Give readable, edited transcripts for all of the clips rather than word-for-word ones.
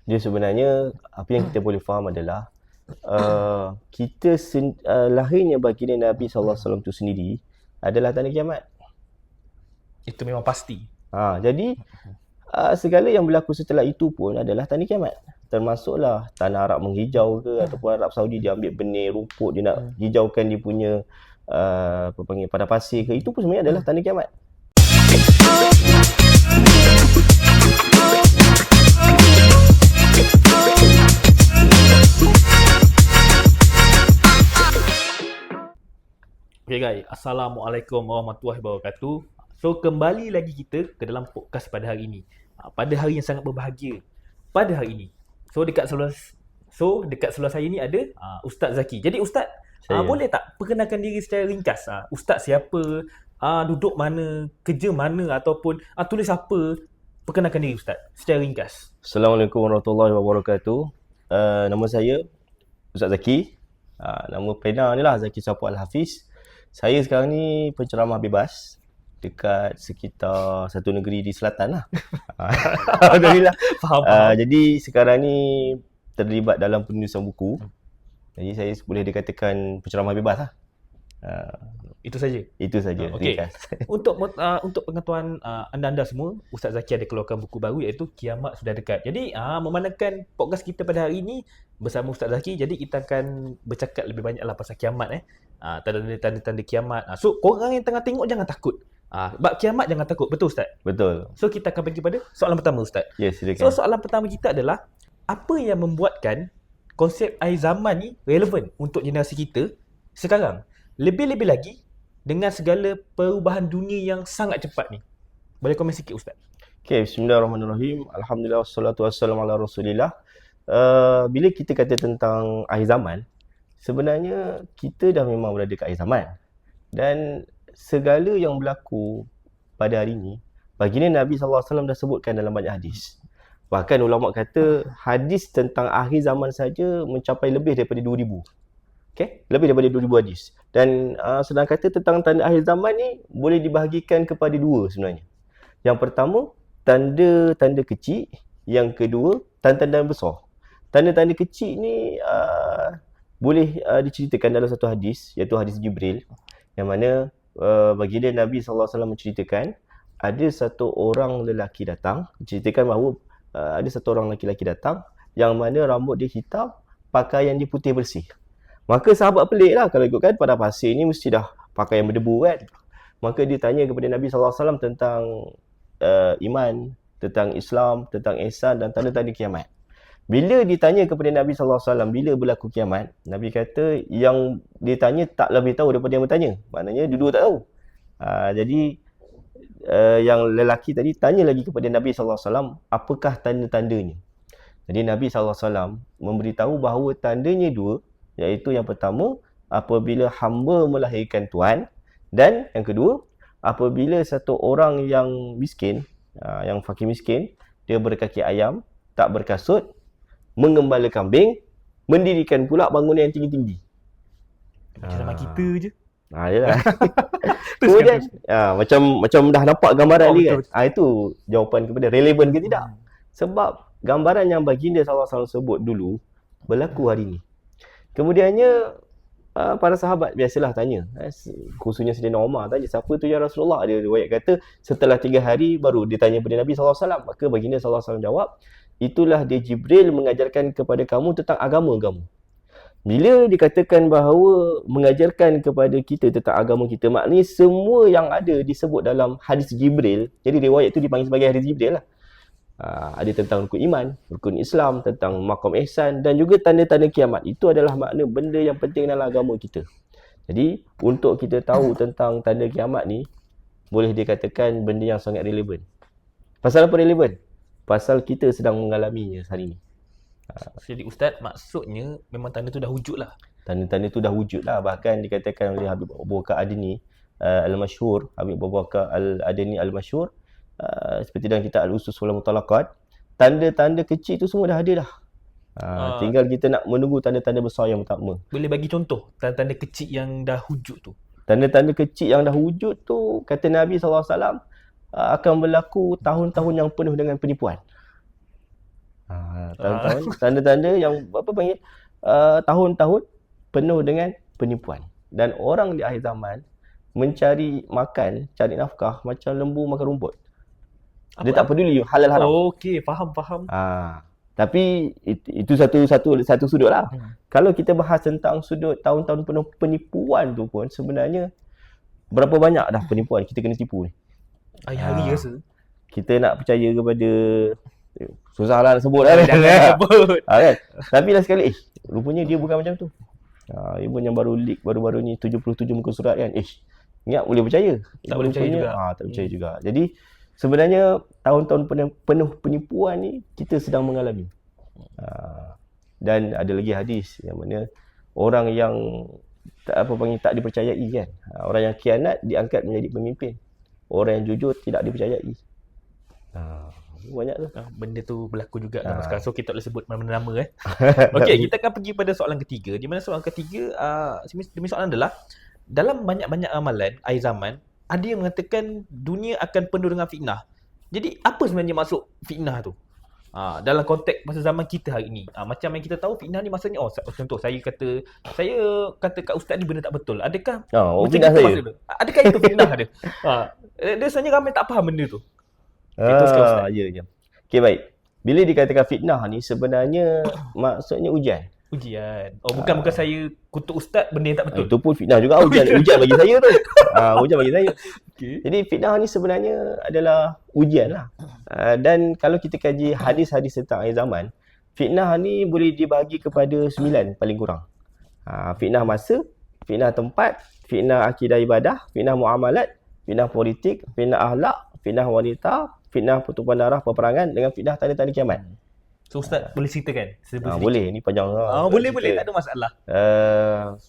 Dia sebenarnya apa yang kita boleh faham adalah lahirnya baginda Nabi SAW itu sendiri adalah tanda kiamat. Itu memang pasti. Jadi segala yang berlaku setelah itu pun adalah tanda kiamat. Termasuklah tanah Arab menghijau ke ataupun Arab Saudi dia ambil benih rumput, dia nak hijaukan dia punya padang pasir ke, itu pun sebenarnya adalah tanda kiamat. Okay guys, Assalamualaikum warahmatullahi wabarakatuh. So kembali lagi kita ke dalam podcast pada hari ini. Pada hari yang sangat berbahagia. Pada hari ini. So dekat sebelah saya ni ada Ustaz Zaki. Jadi Ustaz, boleh tak perkenalkan diri secara ringkas? Ustaz siapa? Duduk mana? Kerja mana? Ataupun tulis apa? Perkenalkan diri Ustaz secara ringkas. Assalamualaikum warahmatullahi wabarakatuh. Nama saya Ustaz Zaki. Nama pena ni lah Zaki Sapu Al-Hafiz. Saya sekarang ni penceramah bebas dekat sekitar satu negeri di selatan lah. Alhamdulillah. Faham. Jadi sekarang ni terlibat dalam penulisan buku. Jadi saya boleh dikatakan penceramah bebas lah. Itu saja. Itu saja. Okey. Untuk pengetahuan anda semua, Ustaz Zaki ada keluarkan buku baru iaitu Kiamat Sudah Dekat. Jadi memandangkan podcast kita pada hari ini bersama Ustaz Zaki, jadi kita akan bercakap lebih banyaklah pasal kiamat tanda-tanda kiamat. So korang yang tengah tengok jangan takut. Bab kiamat jangan takut. Betul Ustaz? Betul. So kita akan pergi pada soalan pertama Ustaz. Yes, silakan. So soalan pertama kita adalah, apa yang membuatkan konsep akhir zaman ni relevan untuk generasi kita sekarang? Lebih-lebih lagi dengan segala perubahan dunia yang sangat cepat ni. Boleh komen sikit Ustaz? Okay, bismillahirrahmanirrahim. Alhamdulillah, wassalatu wassalamu ala rasulillah. Bila kita kata tentang akhir zaman, sebenarnya kita dah memang berada kat akhir zaman. Dan segala yang berlaku pada hari ini, baginda Nabi SAW dah sebutkan dalam banyak hadis. Bahkan ulama kata hadis tentang akhir zaman saja mencapai lebih daripada 2,000. Okay? Lebih daripada 2,000 hadis. Dan sedang kata tentang tanda akhir zaman ni boleh dibahagikan kepada dua sebenarnya. Yang pertama, tanda-tanda kecil. Yang kedua, tanda-tanda besar. Tanda-tanda kecil ni boleh diceritakan dalam satu hadis, iaitu hadis Jibril, yang mana baginda Nabi SAW menceritakan ada satu orang lelaki datang, menceritakan bahawa ada satu orang lelaki datang yang mana rambut dia hitam, pakaian dia putih bersih. Maka sahabat pelik lah, kalau ikutkan pada pasir ni mesti dah pakaian berdebu kan. Maka dia tanya kepada Nabi SAW tentang iman, tentang Islam, tentang ihsan dan tanda-tanda kiamat. Bila ditanya kepada Nabi SAW bila berlaku kiamat, Nabi kata yang dia tanya tak lebih tahu daripada yang bertanya. Maknanya dua-dua tak tahu. Jadi yang lelaki tadi tanya lagi kepada Nabi SAW, apakah tanda-tandanya? Jadi Nabi SAW memberitahu bahawa tandanya dua, iaitu yang pertama, apabila hamba melahirkan tuan, dan yang kedua, apabila satu orang yang miskin, yang fakir miskin, dia berkaki ayam, tak berkasut, mengembala kambing, mendirikan pula bangunan yang tinggi-tinggi. Macam zaman kita je. Yalah. Kemudian macam dah nampak gambaran ni kan. Itu jawapan kepada relevan ke tidak. Sebab gambaran yang baginda SAW sebut dulu berlaku hari ni. Kemudiannya para sahabat biasalah tanya, khususnya Sayyidina Umar tanya, siapa tu ya Rasulullah? Dia riwayat kata setelah 3 hari baru ditanya kepada Nabi SAW. Maka baginda SAW jawab, itulah dia Jibril mengajarkan kepada kamu tentang agama kamu. Bila dikatakan bahawa mengajarkan kepada kita tentang agama kita, maknanya semua yang ada disebut dalam hadis Jibril. Jadi riwayat itu dipanggil sebagai hadis Jibril lah. Ada tentang rukun iman, rukun Islam, tentang maqam ihsan dan juga tanda-tanda kiamat. Itu adalah makna benda yang penting dalam agama kita. Jadi untuk kita tahu tentang tanda kiamat ni, boleh dikatakan benda yang sangat relevan. Pasal apa relevan? Pasal kita sedang mengalaminya hari ni. Jadi Ustaz, maksudnya memang tanda tu dah wujud lah. Tanda-tanda tu dah wujud lah. Bahkan dikatakan oleh Habib Abu Bakar Adni Al-Masyhur, Habib Abu Bakar Al-Adni Al-Masyhur, seperti dalam kitab Al-Usus wal Mutalaqat, tanda-tanda kecil tu semua dah ada dah. Tinggal kita nak menunggu tanda-tanda besar yang pertama. Boleh bagi contoh tanda-tanda kecil yang dah wujud tu? Tanda-tanda kecil yang dah wujud tu, kata Nabi SAW, akan berlaku tahun-tahun yang penuh dengan penipuan. Tanda-tanda yang apa panggil tahun-tahun penuh dengan penipuan. Dan orang di akhir zaman mencari makan, cari nafkah macam lembu makan rumput. Dia tak peduli halal haram. Okey, faham. Tapi itu satu sudut lah. Kalau kita bahas tentang sudut tahun-tahun penuh penipuan tu pun sebenarnya berapa banyak dah penipuan kita kena tipu ni. Hari-hari rasa. Kita nak percaya kepada susahlah nak sebut kan. Jangan sebut. Kan? Tapi last sekali rupanya dia bukan macam tu. Dia pun yang baru leak baru-baru ni 77 muka surat kan. Ingat boleh percaya. Tak boleh percaya juga. Tak percaya juga. Jadi sebenarnya tahun-tahun penuh penipuan ni kita sedang mengalami. Dan ada lagi hadis yang mana orang yang tak dipercayai kan. Orang yang khianat diangkat menjadi pemimpin. Orang yang jujur tidak dipercayai. Banyak tu. Benda tu berlaku juga zaman sekarang. So kita tak boleh sebut mana-mana nama Okey, kita akan pergi pada soalan ketiga. Di mana soalan ketiga demi soalan adalah dalam banyak-banyak amalan akhir zaman ada yang mengatakan dunia akan penuh dengan fitnah. Jadi apa sebenarnya maksud fitnah tu? Dalam konteks masa zaman kita hari ini. Macam yang kita tahu fitnah ni maksudnya contoh saya kata kat ustaz ni benda tak betul. Adakah fitnah saya? Adakah itu fitnah dia? Dia sebenarnya ramai tak faham benda tu. Ya. Okey, baik. Bila dikatakan fitnah ni sebenarnya maksudnya ujian. Bukan saya kutuk ustaz benda yang tak betul. Itu pun fitnah juga. Ujian bagi saya tu. Ujian bagi saya. Okay. Jadi fitnah ni sebenarnya adalah ujian lah. Dan kalau kita kaji hadis-hadis tentang akhir zaman, fitnah ni boleh dibahagi kepada 9 paling kurang. Fitnah masa, fitnah tempat, fitnah akidah ibadah, fitnah muamalat, fitnah politik, fitnah akhlak, fitnah wanita, fitnah pertumpahan darah, peperangan dengan fitnah tanda-tanda kiamat. So ustaz boleh ceritakan? Boleh, ni panjang. Boleh, tak ada masalah.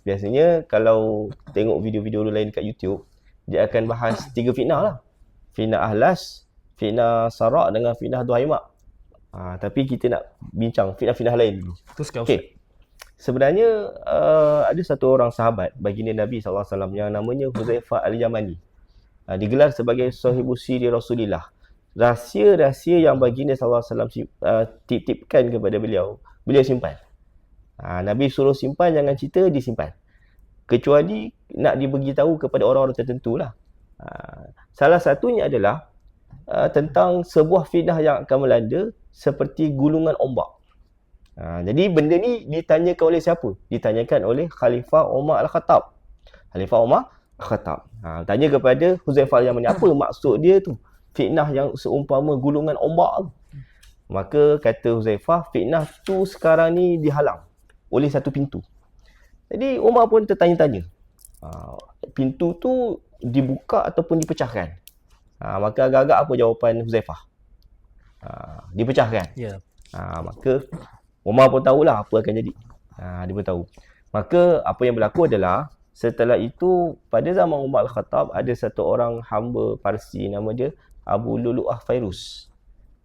Biasanya kalau tengok video-video lain kat YouTube, dia akan bahas 3 fitnah lah. Fitnah ahlas, fitnah sarak dengan fitnah duhaimak. Tapi kita nak bincang fitnah-fitnah lain dulu. Teruskan ustaz. Okay. Sebenarnya ada satu orang sahabat baginda Nabi SAW yang namanya Huzaifah Al-Yamani. Digelar sebagai sahibus siri Rasulillah. Rahsia-rahsia yang baginda SAW titipkan kepada beliau simpan. Nabi suruh simpan, jangan cerita, disimpan. Kecuali nak diberitahu kepada orang-orang tertentu lah. Salah satunya adalah tentang sebuah fitnah yang akan melanda seperti gulungan ombak. Jadi benda ni ditanyakan oleh siapa? Ditanyakan oleh Khalifah Umar Al-Khattab. Tanya kepada Huzaifah yang mana, apa maksud dia tu? Fitnah yang seumpama gulungan ombak tu. Maka kata Huzaifah, fitnah tu sekarang ni dihalang oleh satu pintu. Jadi Umar pun tertanya-tanya. Pintu tu dibuka ataupun dipecahkan? Maka agak-agak apa jawapan Huzaifah? Dipecahkan. Ya. Maka Umar pun tahulah apa akan jadi. Dia pun tahu. Maka apa yang berlaku adalah setelah itu pada zaman Umar Al-Khattab ada satu orang hamba Parsi nama dia Abu Lulu'ah Fairuz.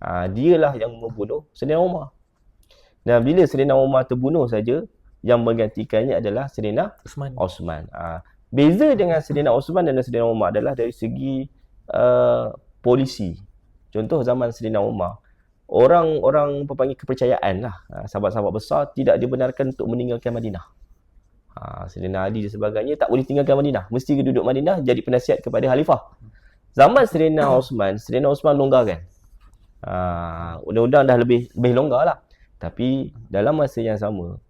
Dialah yang membunuh Sayyidina Umar. Dan bila Sayyidina Umar terbunuh saja, yang menggantikannya adalah Sayyidina Osman. Beza dengan Sayyidina Osman dan Sayyidina Umar adalah dari segi polisi. Contoh zaman Sayyidina Umar, orang-orang pepanggil kepercayaan lah, sahabat-sahabat besar tidak dibenarkan untuk meninggalkan Madinah. Sayyidina Ali dan sebagainya tak boleh tinggalkan Madinah, mesti duduk Madinah jadi penasihat kepada khalifah. Zaman Sayyidina Osman longgarkan. Undang-undang dah lebih longgar lah. Tapi dalam masa yang sama,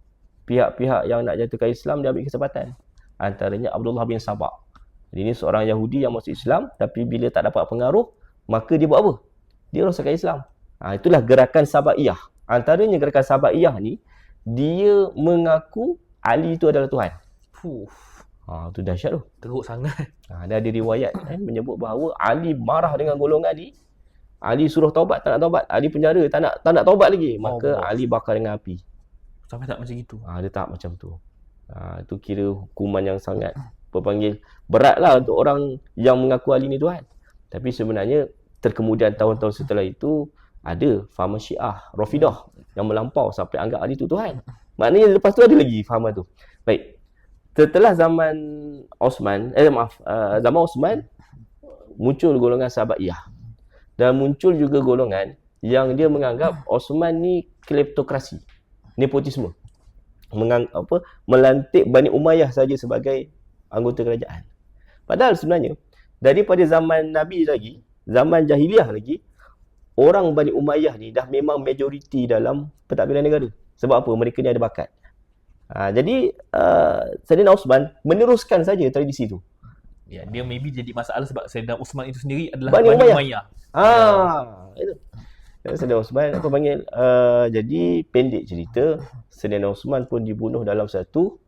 pihak-pihak yang nak jatuhkan Islam dia ambil kesempatan. Antaranya Abdullah bin Sabah. Ini seorang Yahudi yang masuk Islam, tapi bila tak dapat pengaruh, maka dia buat apa? Dia rosakkan Islam. Itulah gerakan Sabaiyah. Antaranya gerakan Sabaiyah ni, dia mengaku Ali itu adalah Tuhan. Itu dahsyat tu. Teruk sangat. Ada riwayat menyebut bahawa Ali marah dengan golongan ni. Ali suruh taubat, tak nak taubat. Ali penjara, tak nak taubat lagi. Maka Ali bakar dengan api. Sampai tak macam itu. Dia tak macam tu. Itu kira hukuman yang sangat berpanggil berat lah untuk orang yang mengaku Ali ni Tuhan. Tapi sebenarnya terkemudian tahun-tahun setelah itu ada faham Syiah, Rafidah yang melampau sampai anggap Ali tu Tuhan. Maknanya lepas tu ada lagi fahaman tu. Baik. Setelah zaman Osman, zaman Osman muncul golongan Sabaiyah. Dan muncul juga golongan yang dia menganggap Osman ni kleptokrasi, nepotisme. Melantik Bani Umayyah saja sebagai anggota kerajaan. Padahal sebenarnya daripada zaman Nabi lagi, zaman jahiliah lagi, orang Bani Umayyah ni dah memang majoriti dalam pentadbiran negara. Sebab apa? Mereka ni ada bakat. Jadi Saidina Osman meneruskan saja tradisi tu. Ya, dia maybe jadi masalah sebab Saidina Usman itu sendiri adalah Bani Bani Umayyah. Umayyah. Itu. Saidina Osman apa panggil? Jadi pendek cerita, Saidina Osman pun dibunuh dalam satu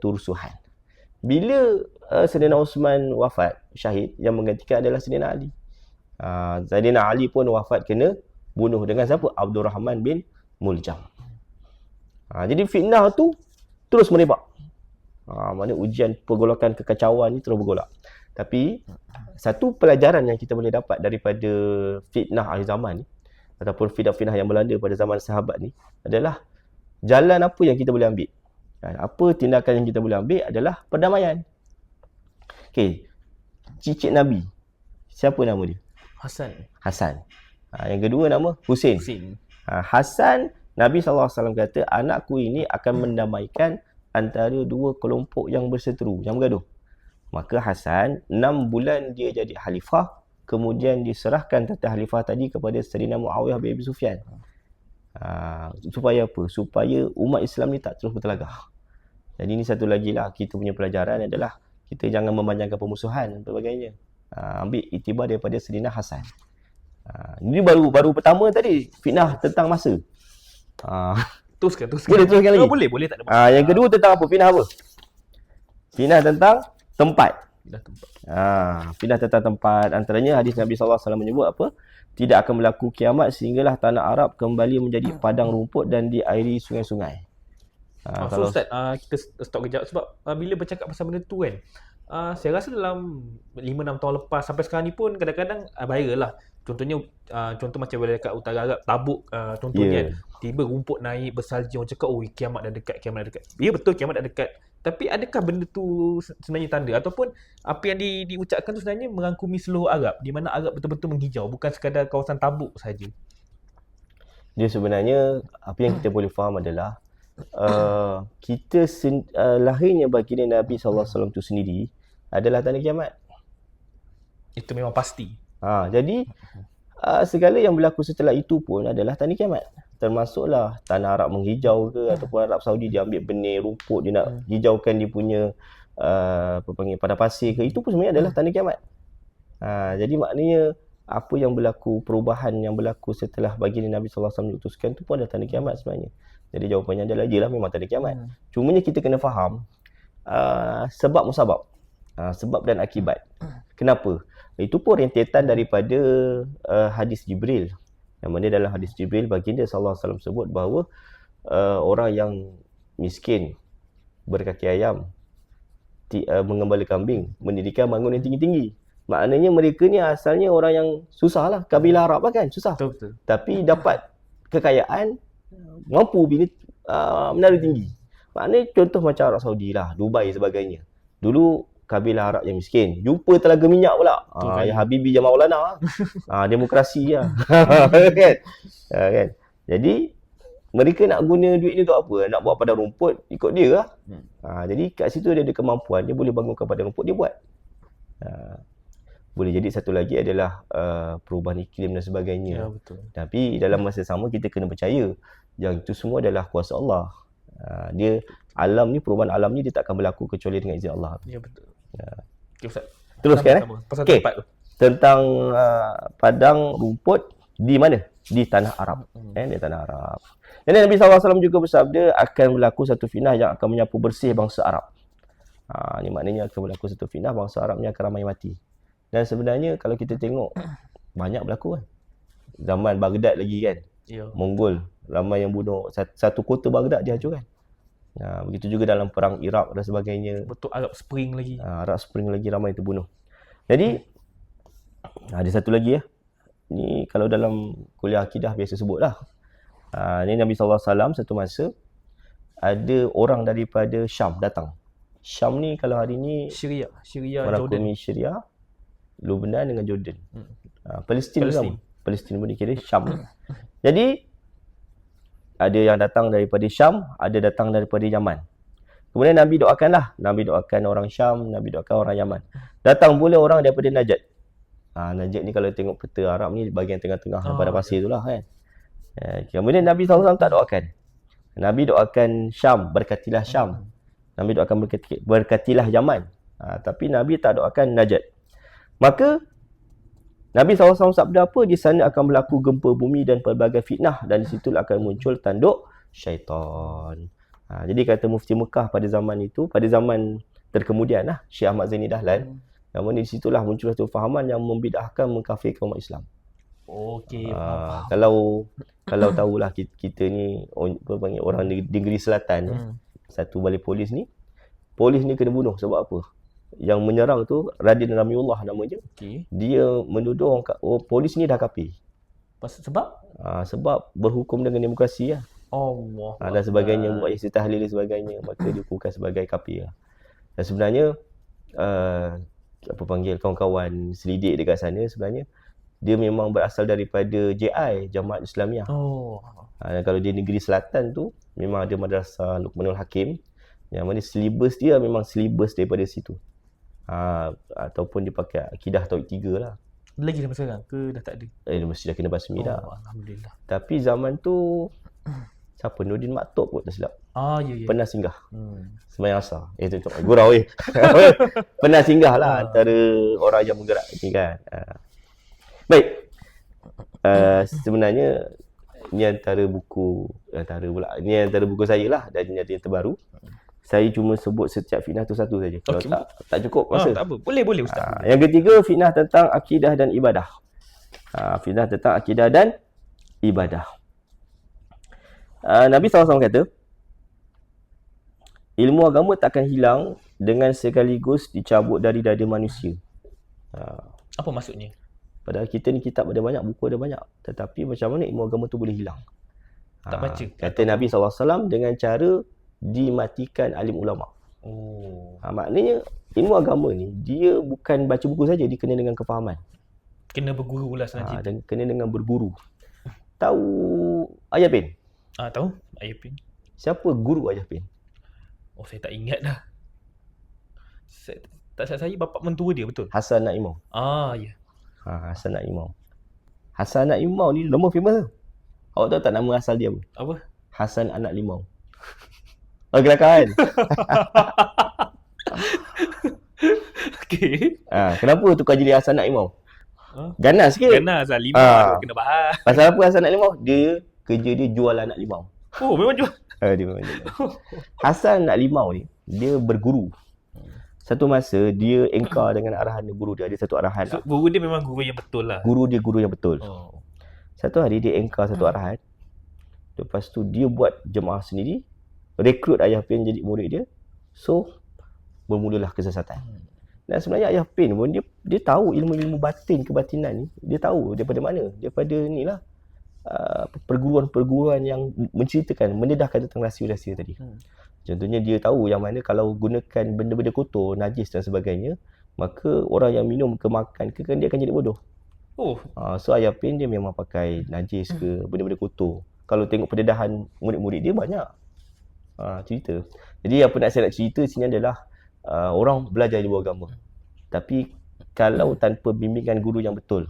rusuhan. Bila Saidina Osman wafat, syahid, yang menggantikan adalah Saidina Ali. Saidina Ali pun wafat kena bunuh dengan siapa? Abdul Rahman bin Muljam. Jadi fitnah tu terus merebak. Mana ujian pergolakan kekacauan ni terus bergolak. Tapi satu pelajaran yang kita boleh dapat daripada fitnah akhir zaman ni, ataupun fitnah-fitnah yang melanda pada zaman sahabat ni, adalah jalan apa yang kita boleh ambil. Apa tindakan yang kita boleh ambil adalah perdamaian. Okey. Cicit Nabi. Siapa nama dia? Hasan. Yang kedua nama Husain. Hasan, Nabi SAW kata, anakku ini akan mendamaikan antara dua kelompok yang berseteru, yang bergaduh. Maka Hasan 6 bulan dia jadi khalifah, kemudian diserahkan tata khalifah tadi kepada Sayyidina Muawiyah bin Abi Sufyan. Supaya apa? Supaya umat Islam ni tak terus bertelagah. Jadi ini satu lagi lah kita punya pelajaran adalah kita jangan memanjangkan pemusuhan dan sebagainya. Ambil iktibar daripada Sayyidina Hasan. Ini baru pertama tadi, fitnah tentang masa. Teruskan. Boleh teruskan lagi? Boleh, tak ada masalah. Yang kedua tentang apa? Fitnah apa? Fitnah tentang tempat. Fitnah tentang tempat. Antaranya hadis Nabi SAW menyebut apa? Tidak akan berlaku kiamat sehinggalah tanah Arab kembali menjadi padang rumput dan diairi sungai-sungai. So Ustaz, kita stop kejap sebab bila bercakap pasal benda tu kan, saya rasa dalam 5-6 tahun lepas sampai sekarang ni pun kadang-kadang viral lah. Contohnya, contoh macam bila dekat Utara Arab, Tabuk contohnya kan, tiba rumput naik bersalji, orang cakap, oh kiamat dah dekat. Ya betul, kiamat dah dekat. Tapi adakah benda tu sebenarnya tanda? Ataupun apa yang diucapkan tu sebenarnya merangkumi seluruh Arab, di mana Arab betul-betul menghijau, bukan sekadar kawasan Tabuk saja. Dia sebenarnya, apa yang kita boleh faham adalah, lahirnya baginda Nabi SAW tu sendiri adalah tanda kiamat. Itu memang pasti. Jadi segala yang berlaku setelah itu pun adalah tanda kiamat. Termasuklah tanah Arab menghijau ke, ataupun Arab Saudi dia ambil benih rumput, dia nak hijaukan dia punya padang pasir ke, itu pun sebenarnya adalah tanda kiamat. Jadi maknanya apa yang berlaku, perubahan yang berlaku setelah baginda Nabi SAW diutuskan tu pun adalah tanda kiamat sebenarnya. Jadi jawapannya adalah jelah memang tanda kiamat. Cumanya kita kena faham sebab musabab, sebab dan akibat. Kenapa? Itu pun rentetan daripada hadis Jibril. Yang mana dalam hadis Jibril baginda SAW sebut bahawa orang yang miskin, berkaki ayam, mengembala kambing, mendirikan bangunan yang tinggi-tinggi. Maknanya mereka ni asalnya orang yang susah lah. Kabilah Arab lah kan, susah. Betul. Tapi dapat kekayaan, mampu menara tinggi. Maknanya contoh macam Arab Saudi lah, Dubai sebagainya. Dulu kabilah Arab yang miskin, jumpa telaga minyak pula. Ya Habibie Jamal Maulana. Demokrasi lah. kan? Jadi mereka nak guna duit ni untuk apa? Nak buat padang rumput, ikut dia lah. Jadi kat situ dia ada kemampuan, dia boleh bangunkan padang rumput, dia buat. Boleh jadi satu lagi adalah perubahan iklim dan sebagainya. Ya, betul. Tapi dalam masa sama kita kena percaya yang itu semua adalah kuasa Allah. Dia alam ni, perubahan alam ni dia tak akan berlaku kecuali dengan izin Allah. Ya betul. Okay, Ustaz. Teruskan Pasal tempat tu. Tentang padang rumput di mana? Di tanah Arab. Di tanah Arab. Dan Nabi SAW juga bersabda akan berlaku satu fitnah yang akan menyapu bersih bangsa Arab. Ni maknanya akan berlaku satu fitnah, bangsa Arab ni akan ramai mati. Dan sebenarnya kalau kita tengok banyak berlaku kan. Zaman Baghdad lagi kan. Mongol ramai yang bunuh, satu kota Baghdad dihancurkan. Begitu juga dalam perang Iraq dan sebagainya. Betul, Arab Spring lagi. Arab Spring lagi ramai terbunuh. Jadi ada satu lagi ya. Ni kalau dalam kuliah akidah biasa sebutlah. Ni Nabi SAW satu masa ada orang daripada Syam datang. Syam ni kalau hari ni Syria, Jordan, Syria, Lebanon dengan Jordan. Palestin. Palestin pun dikira Syam. Jadi ada yang datang daripada Syam, ada datang daripada Yaman. Kemudian Nabi doakanlah, Nabi doakan orang Syam, Nabi doakan orang Yaman. Datang pula orang daripada Najd. Najd ni kalau tengok peta Arab ni bahagian tengah-tengah pada pasir itulah kan. Kemudian Nabi SAW tak doakan. Nabi doakan Syam, berkatilah Syam. Nabi doakan berkatilah Yaman. Tapi Nabi tak doakan Najd. Maka Nabi SAW sabda apa? Di sana akan berlaku gempa bumi dan pelbagai fitnah, dan di situ akan muncul tanduk syaitan. Jadi kata Mufti Mekah pada zaman itu, pada zaman terkemudian lah, Syekh Ahmad Zaini Dahlan, namun di situlah muncul satu fahaman yang membid'ahkan, mengkafirkan umat Islam. Okey. Kalau tahulah kita ni orang negeri selatan, satu balai polis ni kena bunuh sebab apa? Yang menyerang tu Radin Ramiullah namanya. Dia menuduh orang polis ni dah kafir. Sebab? Sebab berhukum dengan demokrasi lah. Allah. Dan sebagainya, buat yasin tahlil dan sebagainya, maka dihukumkan sebagai kafir lah. Dan sebenarnya kawan-kawan selidik dekat sana, sebenarnya dia memang berasal daripada JI, Jamaat Islamiah. Dan kalau di negeri selatan tu memang ada madrasah Luqmanul Hakim, yang mana silibus dia memang silibus daripada situ. Ataupun dia pakai akidah Tauhid 3 lah. Lagi sampai sekarang ke dah tak ada? Dia mesti dah kena basmi dah. Alhamdulillah. Tapi zaman tu siapa? Nurdin Maktub kot tak silap. Ya. Pernah singgah. Sembahyang asar. Gurau Pernah singgah lah antara orang yang bergerak ni kan. Baik. Sebenarnya ni antara buku saya lah, dan ini yang terbaru. Saya cuma sebut setiap fitnah tu satu saja. Kalau tak cukup masa. Tak apa. Boleh Ustaz. Yang ketiga, fitnah tentang akidah dan ibadah. Fitnah tentang akidah dan ibadah. Nabi SAW kata, ilmu agama tak akan hilang dengan sekaligus dicabut dari dada manusia. Apa maksudnya? Padahal kita ni kitab ada banyak, buku ada banyak. Tetapi macam mana ilmu agama tu boleh hilang? Tak baca. Kata Nabi SAW, dengan cara dimatikan alim ulama. Maknanya ilmu agama ni dia bukan baca buku saja, dia kena dengan kefahaman. Kena berguru lah sebenarnya. Dan kena dengan berguru. Tahu Ayah Bin? Tahu Ayah Bin. Siapa guru Ayah Bin? Saya tak ingat dah. Saya bapa mentua dia betul. Hasan Nak Imam. Ya. Hasan Nak Imam. Hasan Nak Imam ni nama famous tu. Awak tahu tak nama asal dia apa? Apa? Hasan Anak Limau. Kelakar kan? Okey. Kenapa tukar jadi Hasan Nak Limau? Ganas sikit. Ganas lah, limau kena bahas. Pasal apa Hasan Nak Limau? Dia kerja dia jual anak limau. Memang jual. Dia memang jual. Hasan Nak Limau ni dia berguru. Satu masa dia engkar dengan arahan guru dia. Ada satu arahan. Guru dia memang guru yang betul lah. Guru dia guru yang betul. Satu hari dia engkar satu arahan. Lepas tu dia buat jemaah sendiri, rekrut Ayah Bin jadi murid dia. So bermulalah kesesatan. Dan sebenarnya Ayah Bin pun dia tahu ilmu-ilmu batin, kebatinan ni. Dia tahu daripada mana? Daripada inilah perguruan-perguruan yang menceritakan, mendedahkan tentang rahsia-rahsia tadi. Contohnya dia tahu yang mana kalau gunakan benda-benda kotor, najis dan sebagainya, maka orang yang minum ke makan ke kan dia akan jadi bodoh. So Ayah Bin dia memang pakai najis ke benda-benda kotor. Kalau tengok pendedahan murid-murid dia banyak cerita. Jadi apa nak saya nak cerita sini adalah orang belajar ilmu agama. Tapi kalau tanpa bimbingan guru yang betul,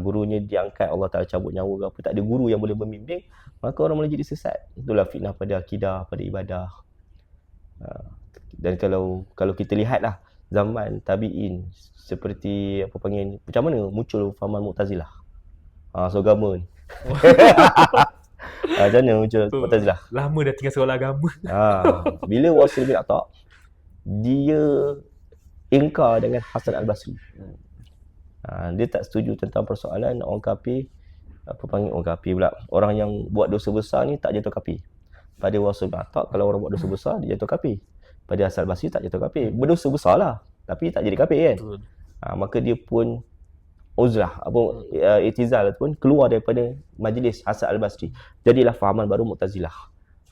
gurunya diangkat, Allah Ta'ala cabut nyawa ke apa, tak ada guru yang boleh membimbing, maka orang boleh jadi sesat. Itulah fitnah pada akidah, pada ibadah. Dan kalau kita lihatlah zaman tabi'in, seperti macam mana muncul fahaman Mu'tazilah. Agama ni. Macam mana muncul Mu'tazilah? Lama dah tinggal sekolah agama. Bila Wasil bin Atta dia ingkar dengan Hasan Al-Basri. Dia tak setuju tentang persoalan orang kafir, orang kafir pula, orang yang buat dosa besar ni tak jatuh kafir. Pada Wasil bin Atta, kalau orang buat dosa besar dia jatuh kafir. Pada Hasan Al-Basri tak jatuh kafir. Berdosa besar lah, tapi tak jadi kafir kan. Maka dia pun uzlah, itizal pun keluar daripada majlis Hasan Al-Basri. Jadilah fahaman baru Mu'tazilah.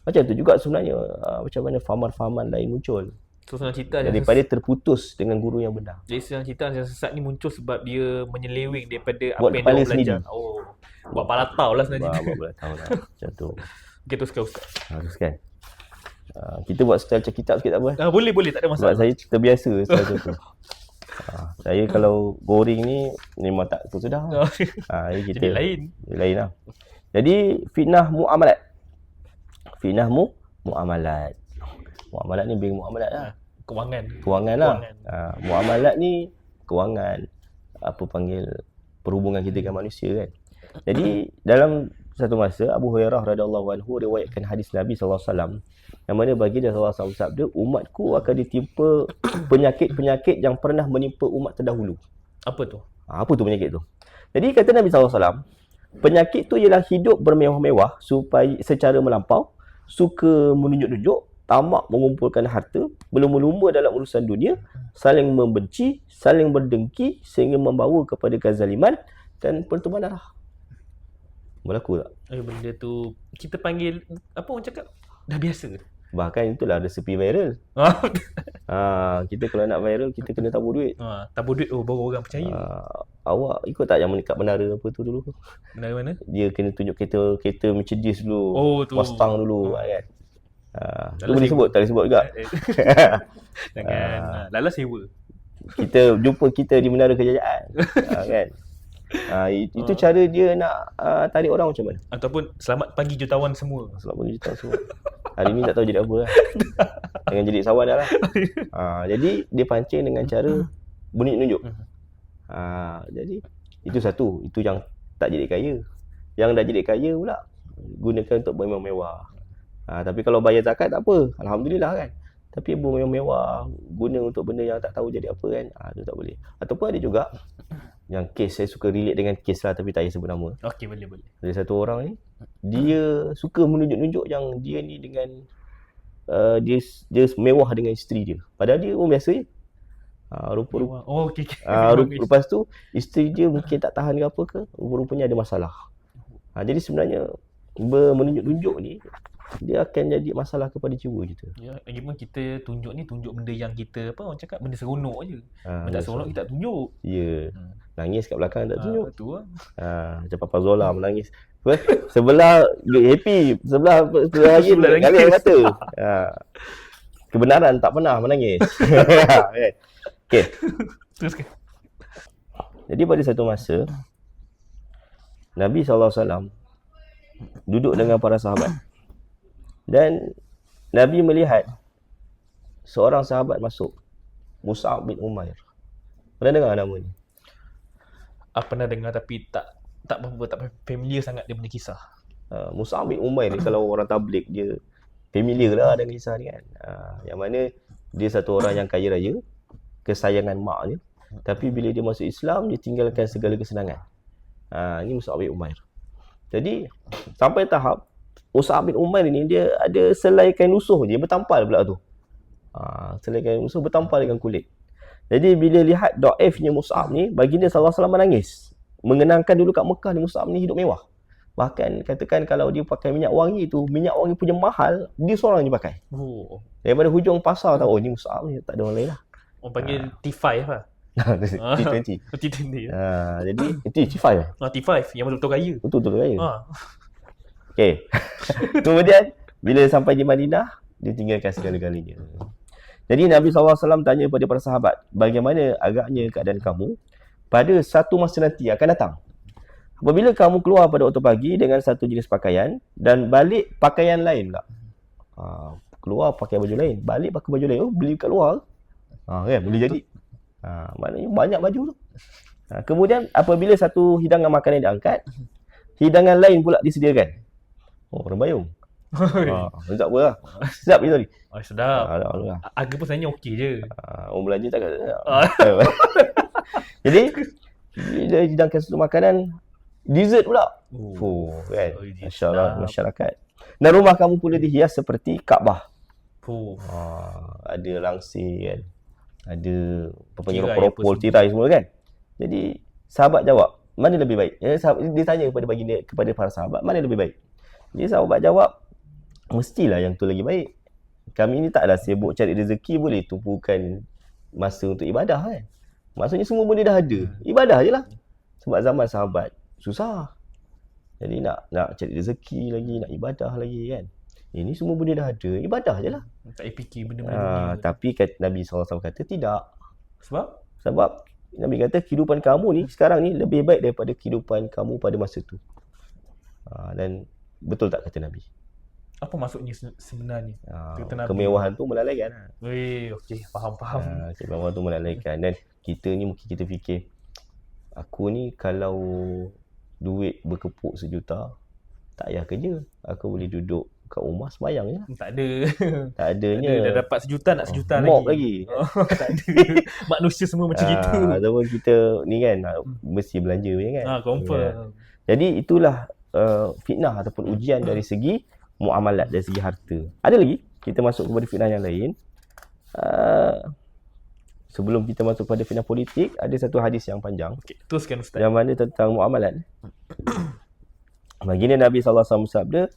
Macam tu juga sebenarnya macam mana fahaman-fahaman lain muncul. So senang cerita yang daripada terputus dengan guru yang benar. Jadi senang cerita yang sesat ni muncul sebab dia menyeleweng daripada Buat apa yang kepala dia belajar. sendiri. Oh. Buat palatau lah senang cerita. Buat tahu lah. Macam tu. Okay, teruskan Ustaz. Teruskan. Kita buat style cakap sikit tak apa. Boleh, tak ada Sebab masalah. saya terbiasa style tu. Saya kalau boring ni memang tak tu sudah. Kita Jadi lain. lain lah. Jadi fitnah muamalat. Fitnah muamalat. Muamalat ni bing muamalat lah. Kewangan lah. Muamalat ni kewangan, apa panggil, perhubungan kita dengan manusia kan. Jadi dalam satu masa Abu Hurairah radhiyallahu anhu riwayatkan hadis Nabi sallallahu alaihi wasallam yang mana baginda sallallahu alaihi wasallam sabda, umatku akan ditimpa penyakit-penyakit yang pernah menimpa umat terdahulu. Apa tu? Apa tu penyakit tu? Jadi kata Nabi sallallahu alaihi wasallam, penyakit tu ialah hidup bermewah-mewah supaya secara melampau, suka menunjuk-nunjuk, tamak mengumpulkan harta, berlumba-lumba dalam urusan dunia, saling membenci, saling berdengki sehingga membawa kepada kezaliman dan pertumpahan darah. Berlaku tak? Benda tu kita panggil, apa orang cakap, dah biasa. Bahkan itulah resepi viral. Kita kalau nak viral, kita kena tabur duit. Tabur duit, baru orang percaya. Awak ikut tak yang mendekat menara apa tu dulu? Menara mana? Dia kena tunjuk kereta Mercedes dulu. Tu. Mustang dulu kan. Tu Lalas boleh sebut, tak boleh sebut juga. Jangan. Lalas sewa. Kita jumpa kita di menara kejayaan. Kan? Itu cara dia nak tarik orang macam mana? Ataupun selamat pagi jutawan semua. Selamat pagi jutawan semua. Hari ni tak tahu jadi apa lah. Dengan jadi sawan dah lah. Jadi dia pancing dengan cara menunjuk-nunjuk. Jadi itu satu. Itu yang tak jadi kaya. Yang dah jadi kaya pula gunakan untuk bermewah-mewah. Tapi kalau bayar zakat tak apa. Alhamdulillah kan. Tapi bermewah-mewah guna untuk benda yang tak tahu jadi apa kan. Itu tak boleh. Ataupun ada juga yang kes, saya suka relate dengan kes lah tapi tak payah sebut nama. Okey, boleh. Ada satu orang ni, dia suka menunjuk-nunjuk yang dia ni dengan dia mewah dengan isteri dia. Padahal dia orang biasa je. Rupa-rupa. Okey. Lepas tu isteri dia mungkin tak tahan ke apa ke, rupa-rupanya ada masalah. Jadi sebenarnya menunjuk-nunjuk ni dia akan jadi masalah kepada jiwa kita. Ya, lagipun kita tunjuk benda yang kita, apa orang cakap, benda seronok je. Benda tak seronok kita tak tunjuk. Ya. Nangis kat belakang tak tunjuk. Tu lah. Macam Papa Zola menangis. Sebelah happy, sebelah lagi mengalir air mata. Kebenaran tak pernah menangis. Okey. Teruskan. Jadi pada satu masa Nabi SAW duduk dengan para sahabat. Dan Nabi melihat seorang sahabat masuk, Mus'ab bin Umair. Pernah dengar nama ni? Pernah dengar tapi tak familiar sangat dia punya kisah. Mus'ab bin Umair ni kalau orang tabligh dia familiar lah dengan kisah ni kan. Yang mana dia satu orang yang kaya raya, kesayangan maknya. Tapi bila dia masuk Islam, dia tinggalkan segala kesenangan. Ini Mus'ab bin Umair. Jadi sampai tahap Mus'ab bin Umair ni dia ada selai kain lusuh je, bertampal pula tu. Selai kain lusuh bertampal dengan kulit. Jadi bila lihat dhaifnya Mus'ab ni, baginda sallallahu alaihi wasallam menangis. Mengenangkan dulu kat Mekah ni Mus'ab ni hidup mewah. Bahkan katakan kalau dia pakai minyak wangi tu, minyak wangi punya mahal, dia seorang je pakai. Daripada hujung pasar tahu, ni Mus'ab ni, tak ada orang lain lah. Orang panggil T5 lah. T20. T20. Jadi itu T5 lah. T5 yang betul-betul kaya. Betul-betul kaya. Okey. Kemudian bila sampai di Madinah, dia tinggalkan segala-galanya. Jadi Nabi SAW tanya kepada para sahabat, bagaimana agaknya keadaan kamu pada satu masa nanti akan datang? Apabila kamu keluar pada waktu pagi dengan satu jenis pakaian dan balik pakaian lain pula. Keluar pakai baju lain, balik pakai baju lain. Beli kat luar. Kan boleh jadi. Maknanya banyak baju tu. Kemudian apabila satu hidangan makanan diangkat, hidangan lain pula disediakan. Rembayung. Sedap apa lah. Sedap je tadi. Sedap. Harga pun sebenarnya okey je. Orang belanja tak kata. Jadi bila hidangkan satu makanan, dessert pula. Kan. Masya-Allah, masyarakat. Dan rumah kamu pula dihias seperti Kaabah. Ada langsir kan. Ada rokok-rokok, tirai semua kan. Jadi sahabat jawab, mana lebih baik? Dia tanya kepada para sahabat, mana lebih baik? Jadi sahabat jawab, mestilah yang tu lagi baik. Kami ni taklah sibuk cari rezeki, boleh tumpukan masa untuk ibadah kan. Maksudnya semua benda dah ada. Ibadah je lah. Sebab zaman sahabat susah. Jadi nak cari rezeki lagi, nak ibadah lagi kan. Ini semua benda dah ada. Ibadah je lah. Tak payah fikir benda-benda dunia. Tapi Nabi SAW kata tidak. Sebab Nabi kata kehidupan kamu ni sekarang ni lebih baik daripada kehidupan kamu pada masa tu. Dan betul tak kata Nabi? apa maksudnya sebenarnya? Kata Nabi. Kemewahan tu melalaikan. Okey, faham. Kemewahan tu melalaikan. Dan kita ni mungkin kita fikir, aku ni kalau duit berkepuk 1 juta, tak payah kerja. Aku boleh duduk kat rumah sembahyang je. Tak ada. Tak adanya. Dah dapat 1 juta, nak 1 juta mob lagi. Tak ada. Manusia semua macam gitu. Ataupun kita ni kan mesti belanja je kan. Confirm. Jadi itulah fitnah ataupun ujian dari segi muamalat, dari segi harta. Ada lagi kita masuk kepada fitnah yang lain. Sebelum kita masuk pada fitnah politik, ada satu hadis yang panjang. Okey, teruskan Ustaz. Yang mana tentang muamalat. Baginda Nabi SAW sabda,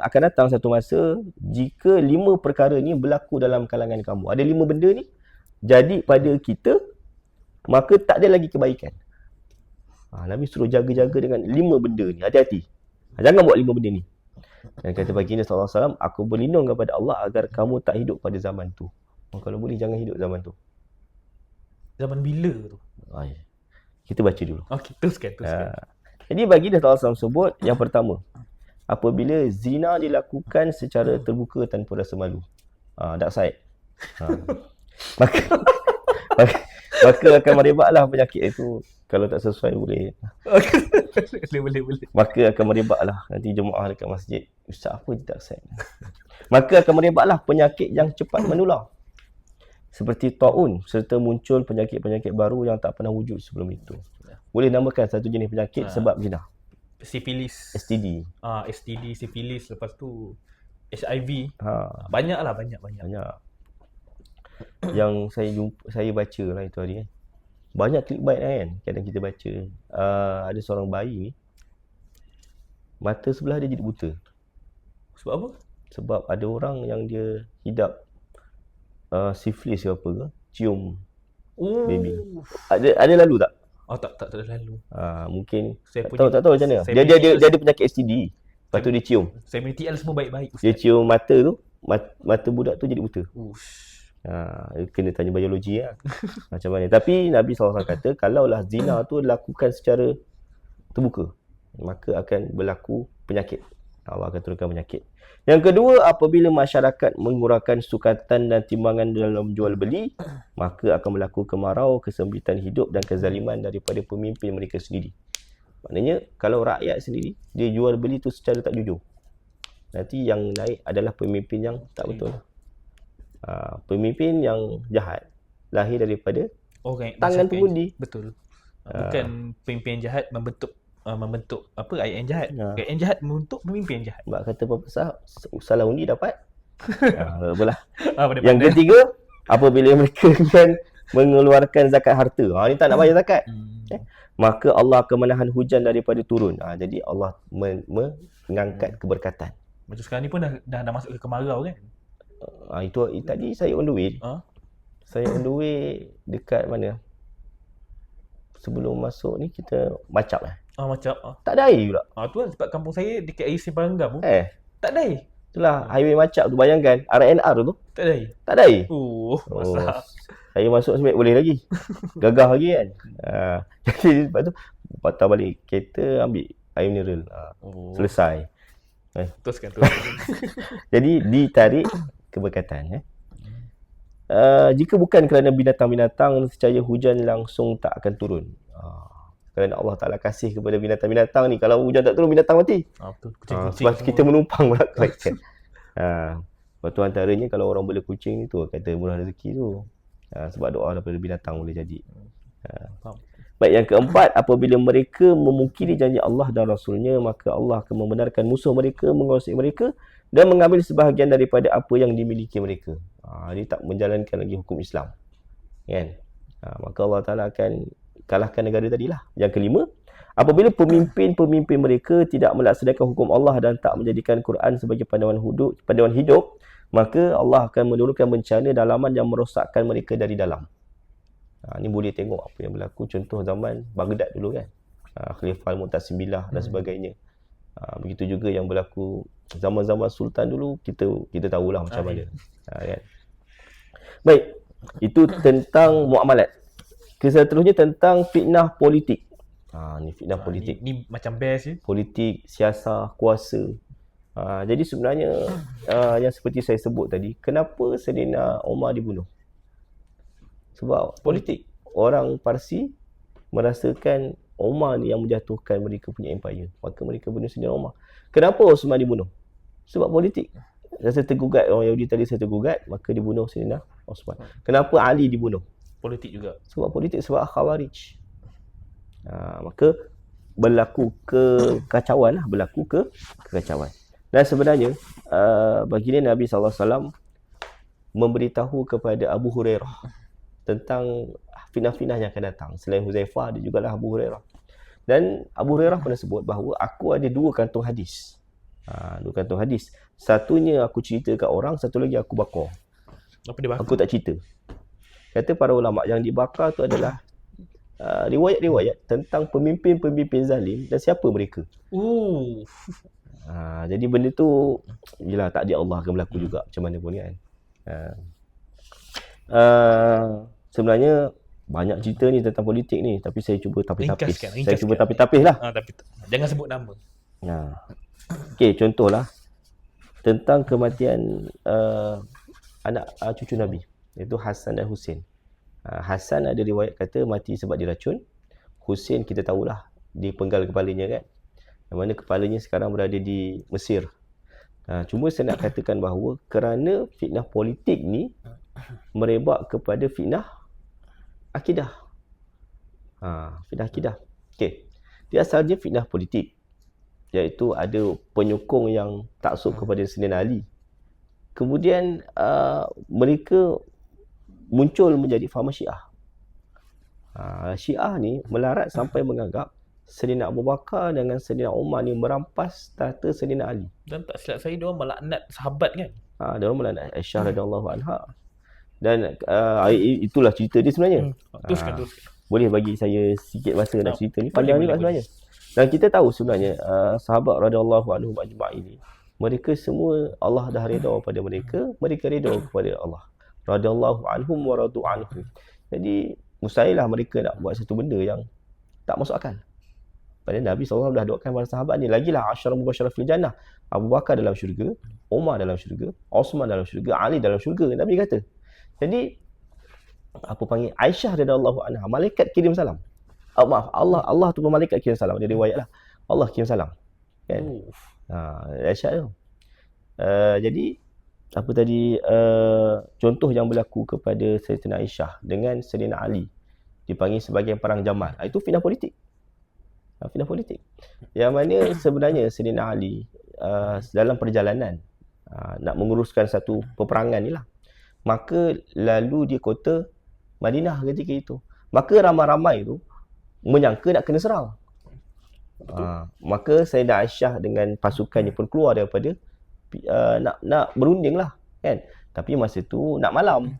akan datang satu masa jika 5 perkara ni berlaku dalam kalangan kamu. Ada 5 benda ni jadi pada kita, maka tak ada lagi kebaikan. Nabi suruh jaga-jaga dengan 5 benda ni. Hati-hati. Jangan buat 5 benda ni. Dan kata baginda SAW, aku berlindung kepada Allah agar kamu tak hidup pada zaman tu. Kalau boleh jangan hidup zaman tu. Zaman bila tu? Kita baca dulu. Okey, teruskan. Jadi baginda SAW sebut, yang pertama, apabila zina dilakukan secara terbuka tanpa rasa malu. Dark side. Maka akan merebaklah penyakit itu. Kalau tak sesuai boleh. Boleh. Maka akan merebaklah nanti jemaah dekat masjid. Ustaz, apa je dark side? Maka akan merebaklah penyakit yang cepat menular. Seperti taun, serta muncul penyakit-penyakit baru yang tak pernah wujud sebelum itu. Boleh namakan satu jenis penyakit sebab zina. Sifilis. STD. STD, sifilis, lepas tu HIV. Banyak. Yang saya baca lah itu hari kan. Banyak clickbait kan. Kadang kita baca. Ada seorang bayi ni, mata sebelah dia jadi buta. Sebab apa? Sebab ada orang yang dia hidap sifilis ke apa ke, cium baby. Ada lalu tak? Tak ada lalu. Mungkin Saya tak tahu macam mana. Dia ada penyakit STD. Lepas tu dia cium. Saya punya TL semua baik-baik Ustaz. Dia cium mata tu, mata budak tu jadi buta. Kena tanya biologi lah. Macam mana. Tapi Nabi SAW kata, kalaulah zina tu dilakukan secara terbuka, maka akan berlaku penyakit. Allah akan turunkan penyakit. Yang kedua, apabila masyarakat mengurangkan sukatan dan timbangan dalam jual beli, maka akan berlaku kemarau, kesempitan hidup dan kezaliman daripada pemimpin mereka sendiri. Maknanya, kalau rakyat sendiri, dia jual beli tu secara tak jujur, nanti yang naik adalah pemimpin yang tak betul. Pemimpin yang jahat lahir daripada tangan pengundi. Betul. Bukan pemimpin jahat membentuk rakyat yang jahat. Rakyat yang jahat membentuk pemimpin yang jahat. Sebab kata Profesor, salah undi dapat. Apalah. Yang ketiga, apabila mereka kan mengeluarkan zakat harta. Ni tak nak bayar zakat. Maka Allah akan menahan hujan daripada turun. Jadi Allah mengangkat keberkatan. Macam sekarang ni pun dah masuk ke kemarau kan? Itu tadi saya on the way. Saya on the way dekat mana? Sebelum masuk ni kita macap Macap. Tak ada air pula. Tu lah sebab kampung saya dekat air Simpanggam pun. Tak ada air. Itulah highway macap tu, bayangkan RNR tu. Tak ada air. Tak ada air. Masak. Saya masuk sebenarnya boleh lagi. Gagah lagi kan. Jadi lepas tu patah balik kereta, ambil air mineral. Selesai. Teruskan. Jadi ditarik keberkatan. Jika bukan kerana binatang-binatang, nescaya hujan langsung tak akan turun. Kerana Allah Ta'ala kasih kepada binatang-binatang ni. Kalau hujan tak turun, binatang mati. Betul. Sebab kita menumpang pula kebaikan. Lepas tu antaranya kalau orang bela kucing ni tu, kata murah rezeki tu. Sebab doa daripada binatang boleh jadi. Baik, yang keempat, apabila mereka memungkiri janji Allah dan Rasulnya, maka Allah akan membenarkan musuh mereka, menguasai mereka dan mengambil sebahagian daripada apa yang dimiliki mereka. Dia tak menjalankan lagi hukum Islam. Kan? Maka Allah Ta'ala akan kalahkan negara tadilah. Yang kelima, Apabila pemimpin-pemimpin mereka tidak melaksanakan hukum Allah dan tak menjadikan Quran sebagai panduan hidup, maka Allah akan menurunkan bencana dalaman yang merosakkan mereka dari dalam. Ni boleh tengok apa yang berlaku contoh zaman Baghdad dulu kan. Khalifah Al-Mu'tasim Billah dan sebagainya. Begitu juga yang berlaku zaman-zaman sultan dulu, kita tahulah macam mana. Kan? Baik, itu tentang muamalat. Seterusnya tentang fitnah politik. Ni fitnah politik. Ni macam best je. Politik, siasah, kuasa. Jadi sebenarnya yang seperti saya sebut tadi, kenapa Sayyidina Umar dibunuh? Sebab politik. Orang Parsi merasakan Umar ni yang menjatuhkan mereka punya empire. Maka mereka bunuh Sayyidina Umar. Kenapa Osman dibunuh? Sebab politik. Rasa tergugat, orang Yahudi tadi saya tergugat, maka dibunuh Sayyidina Osman. Kenapa Ali dibunuh? Politik juga. Sebab politik, sebab Khawarij. Maka berlaku kekacauan lah, kekacauan. Dan sebenarnya baginda Nabi SAW memberitahu kepada Abu Hurairah tentang fitnah-fitnah yang akan datang. Selain Huzaifah, ada jugalah Abu Hurairah. Dan Abu Hurairah pernah sebut bahawa aku ada 2 kantung hadis. 2 kantung hadis. Satunya aku cerita kat orang, satu lagi aku bakar. Apa dia bakar? Aku tak cerita. Kata para ulama, yang dibakar tu adalah riwayat-riwayat tentang pemimpin-pemimpin zalim dan siapa mereka. Jadi benda tu yelah, takdir Allah akan berlaku juga macam mana pun kan. Sebenarnya banyak cerita ni tentang politik ni, tapi saya cuba tapis-tapis. Saya cuba tapis-tapis lah. Tapi jangan sebut nama. Okey, contohlah tentang kematian anak cucu Nabi, iaitu Hasan dan Husain. Hasan ada riwayat kata mati sebab diracun. Husain kita tahulah dipenggal kepalanya kan. Yang mana kepalanya sekarang berada di Mesir. Cuma saya nak katakan bahawa kerana fitnah politik ni merebak kepada fitnah akidah. Fitnah akidah. Okey. Dia asalnya fitnah politik, iaitu ada penyokong yang taksub kepada Sayyidina Ali. Kemudian mereka muncul menjadi faham Syiah. Syiah ni melarat sampai menganggap Sayyidina Abu Bakar dengan Sayyidina Umar ni merampas tahta Sayyidina Ali. Dan tak silap saya, diorang melaknat sahabat kan? Diorang melaknat Aisyah radhiyallahu anha. Dan itulah cerita dia sebenarnya. Teruskan. Boleh bagi saya sikit masa nak cerita ni? Panjang juga sebenarnya. Dan kita tahu sebenarnya sahabat radhiyallahu anhum ajma'in ini, mereka semua Allah dah redha pada mereka, mereka redha kepada Allah. Radhiyallahu anhum wa radu anhu. Jadi mustahillah mereka nak buat satu benda yang tak masuk akal. Padahal Nabi SAW dah doakan para sahabat ni. Lagilah asyara mubasyarah fil jannah. Abu Bakar dalam syurga, Umar dalam syurga, Osman dalam syurga, Ali dalam syurga. Nabi kata. Jadi apa panggil, Aisyah radhiyallahu anha, malaikat kirim salam. Allah tu pun malaikat kirim salam. Dia riwayat lah. Allah kirim salam. Kan? Aisyah tu. Jadi apa tadi, contoh yang berlaku kepada Sayyidina Aisyah dengan Sayyidina Ali dipanggil sebagai perang Jamal. Itu fitnah politik. Fitnah politik. Yang mana sebenarnya Sayyidina Ali dalam perjalanan nak menguruskan satu peperangan ni lah. Maka lalu dia kota Madinah ketika itu. Maka ramai-ramai tu menyangka nak kena serang. Maka Sayyidina Aisyah dengan pasukannya pun keluar daripada nak berunding lah kan. Tapi masa tu nak malam.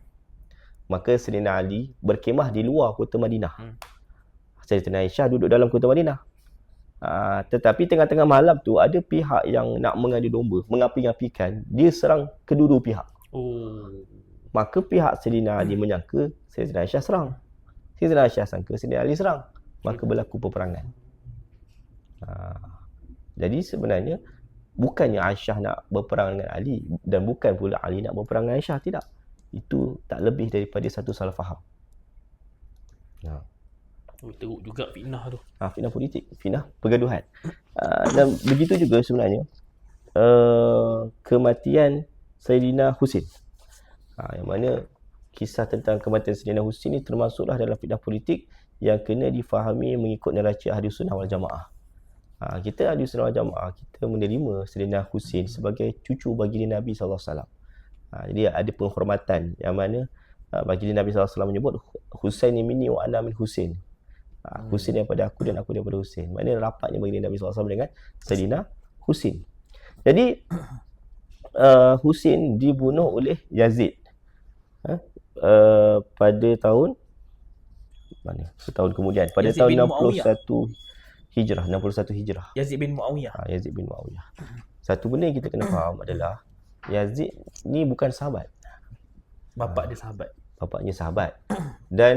Maka Sayyidina Ali berkemah di luar kota Madinah. Sayyidina Aisyah duduk dalam kota Madinah. Tetapi tengah-tengah malam tu ada pihak yang nak mengadu domba, mengapi-apikan, dia serang kedua-dua pihak. Maka pihak Sayyidina Ali menyangka Sayyidina Aisyah serang. Sayyidina Aisyah sangka Sayyidina Ali serang. Maka berlaku peperangan. Jadi sebenarnya bukannya Aisyah nak berperang dengan Ali, dan bukan pula Ali nak berperang dengan Aisyah, tidak. Itu tak lebih daripada satu salah faham. Teruk juga fitnah tu. Fitnah politik, fitnah pergaduhan. Dan begitu juga sebenarnya kematian Sayyidina Husain. Yang mana kisah tentang kematian Sayyidina Husain ni termasuklah dalam fitnah politik yang kena difahami mengikut neraca Ahli Sunnah wal Jamaah. Kita Ahli Sunnah wal Jamaah, kita menerima Sayyidina Husain sebagai cucu baginda Nabi SAW. Jadi ada penghormatan yang mana baginda Nabi SAW menyebut Husain minni wa ana min Husain. Husin daripada aku dan aku daripada Husin. Maknanya rapatnya baginda Nabi SAW dengan Sayyidina Husin. Jadi Husin dibunuh oleh Yazid pada tahun setahun kemudian, pada Yazid tahun bin Muawiyah. 61 Hijrah. Yazid bin Muawiyah. Yazid bin Muawiyah. Satu benda yang kita kena faham adalah Yazid ni bukan sahabat. Bapak dia sahabat. Bapaknya sahabat. Dan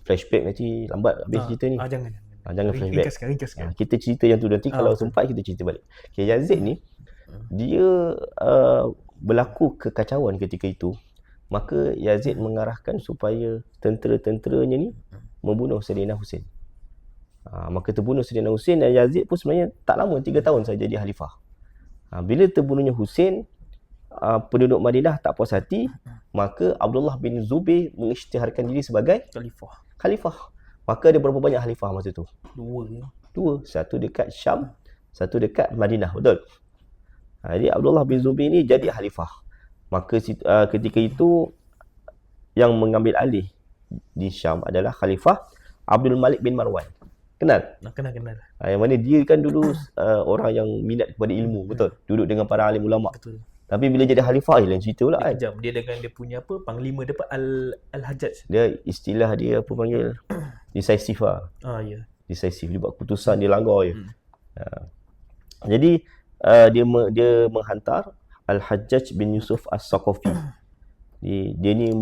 flashback nanti lambat habis cerita ni. Jangan. Jangan flashback. Ringkaskan. Kita cerita yang tu nanti kalau sempat kita cerita balik. Okay, Yazid ni dia berlaku kekacauan ketika itu. Maka Yazid mengarahkan supaya tentera-tenteranya ni membunuh Sayyidina Husin. Maka terbunuh Sayyidina Husin dan Yazid pun sebenarnya tak lama, 3 tahun saja jadi khalifah. Bila terbunuhnya Husin, penduduk Madinah tak puas hati, maka Abdullah bin Zubair mengisytiharkan diri sebagai khalifah. Maka ada berapa banyak khalifah masa tu? 2. Satu dekat Syam, satu dekat Madinah, betul? Jadi Abdullah bin Zubair ni jadi khalifah. Maka ketika itu yang mengambil alih di Syam adalah Khalifah Abdul Malik bin Marwan. Kenal? Kenal. Yang mana dia kan dulu orang yang minat kepada ilmu, betul? Duduk dengan para alim ulama. Betul. Tapi bila jadi khalifah lain cerita pula kan. Dia dengan dia punya panglima dia Al-Hajjaj. Dia istilah dia panggil decisive lah. Ya. Decisive, dia buat keputusan, dia langgar je. Jadi dia menghantar Al-Hajjaj bin Yusuf As-Saqafi. Dia ni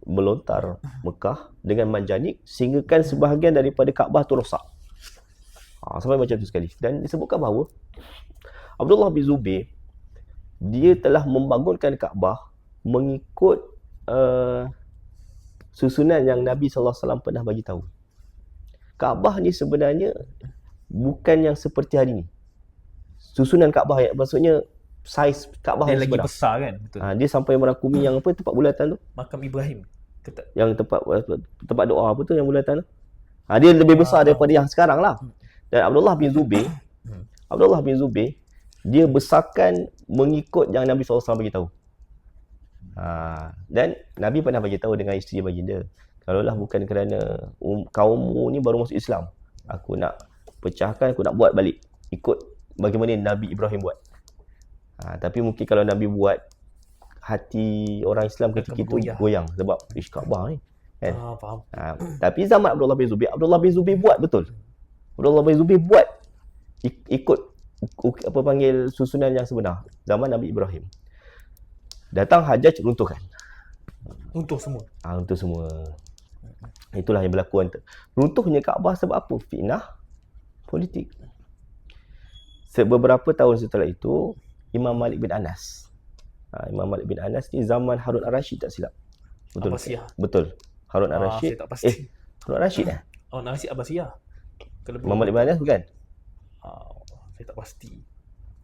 melontar Mekah dengan manjanik sehinggakan sebahagian daripada Kaabah tu rosak. Sampai macam tu sekali. Dan disebutkan bahawa Abdullah bin Zubair dia telah membangunkan Kaabah mengikut susunan yang Nabi SAW pernah bagi tahu. Kaabah ni sebenarnya bukan yang seperti hari ni. Susunan Kaabah maksudnya saiz Kaabah dia yang lagi sebenar. Besar kan? Betul. Dia sampai merakumi yang apa, tempat bulatan tu? Makam Ibrahim. Yang tempat doa apa tu yang bulatan tu? Dia lebih besar daripada yang sekarang lah. Dan Abdullah bin Zubair dia besarkan mengikut yang Nabi SAW bagi tahu. Dan Nabi pernah bagi tahu dengan isteri baginda, kalaulah bukan kerana kaummu ni baru masuk Islam, aku nak pecahkan, aku nak buat balik ikut bagaimana Nabi Ibrahim buat. Tapi mungkin kalau Nabi buat, hati orang Islam ketika itu goyang sebab Kaabah ni kan. Faham. Tapi zaman Abdullah bin Zubair buat betul. Abdullah bin Zubair buat ikut apa panggil susunan yang sebenar zaman Nabi Ibrahim. Datang Hajjaj, runtuhkan. Runtuh semua. Runtuh semua. Itulah yang berlaku. Runtuhnya Kaabah sebab apa? Fitnah politik. Beberapa tahun setelah itu, Imam Malik bin Anas. Imam Malik bin Anas ni zaman Harun Ar-Rasyid tak silap. Betul. Abbasiyah. Betul. Harun Ar-Rasyid. Saya tak pasti. Harun Ar-Rasyid Ar-Rasyid Abbasiyah. Imam Malik bin Anas bukan? Saya tak pasti.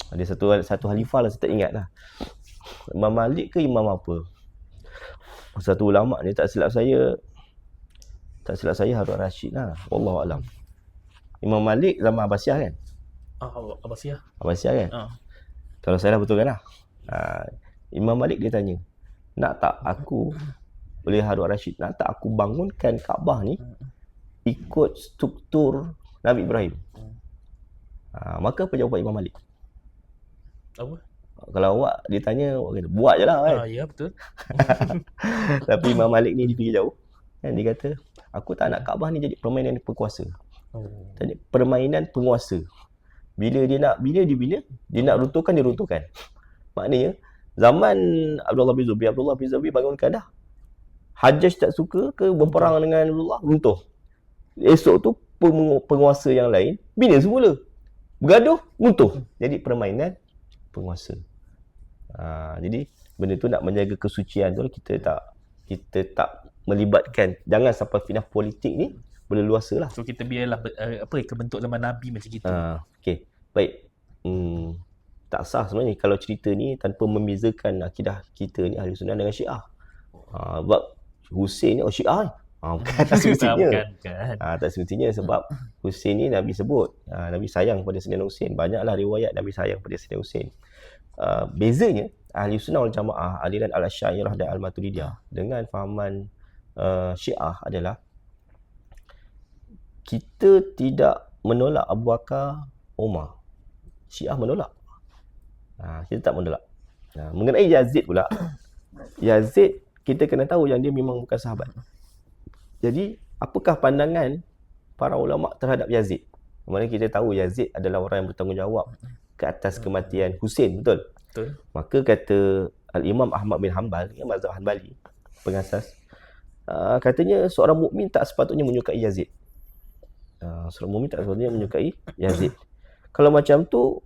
Ada satu khalifah lah, saya tak ingat lah. Imam Malik ke imam apa? Satu ulama ni tak silap saya Harun Ar-Rasyid lah. Wallahu alam. Imam Malik zaman Abbasiyah kan? Abbasiyah kan? Kalau salah betul kan lah? Imam Malik dia tanya, nak tak aku oleh Harun Ar-Rasyid, nak tak aku bangunkan Kaabah ni ikut struktur Nabi Ibrahim? Maka apa jawapan Imam Malik? Apa? Kalau awak ditanya, awak kata, buat je lah kan? Ya betul. Tapi Imam Malik ni dia fikir jauh kan? Dia kata, aku tak nak Kaabah ni jadi permainan berkuasa. Jadi permainan penguasa. Bila dia nak runtuhkan, dia runtuhkan. Maknanya zaman Abdullah bin Zubair bangunkan dah. Hajjaj tak suka ke berperang dengan Abdullah, runtuh. Esok tu penguasa yang lain bina semula. Bergaduh, runtuh. Jadi permainan penguasa. Jadi benda tu nak menjaga kesucian tu, kita tak melibatkan, jangan sampai fitnah politik ni berleluasa lah. So kita biarlah kebentuk zaman Nabi macam gitu. Okey, baik. Tak sah sebenarnya kalau cerita ni tanpa membezakan akidah kita ni Ahli Sunnah dengan Syiah. Sebab Husin ni Syiah ni. Bukan, tak semestinya. Bukan. Tak semestinya sebab Husin ni Nabi sebut. Nabi sayang pada Sayyidina Husin. Banyaklah riwayat Nabi sayang pada Sayyidina Husin. Bezanya Ahli Sunnah wal Jamaah, aliran Al-Asy'ariyah dan Al-Maturidiyah dengan fahaman Syiah adalah kita tidak menolak Abu Bakar, Umar. Syiah menolak. Kita tak menolak. Mengenai Yazid pula, Yazid kita kena tahu yang dia memang bukan sahabat. Jadi apakah pandangan para ulama terhadap Yazid? Mana kita tahu Yazid adalah orang yang bertanggungjawab ke atas kematian Husain, betul? Betul. Maka kata Al-Imam Ahmad bin Hanbal, yang mazhab Hanbali, pengasas, katanya seorang mukmin tak sepatutnya menyukai Yazid. Seorang mukmin tak sepatutnya menyukai Yazid. Kalau macam tu,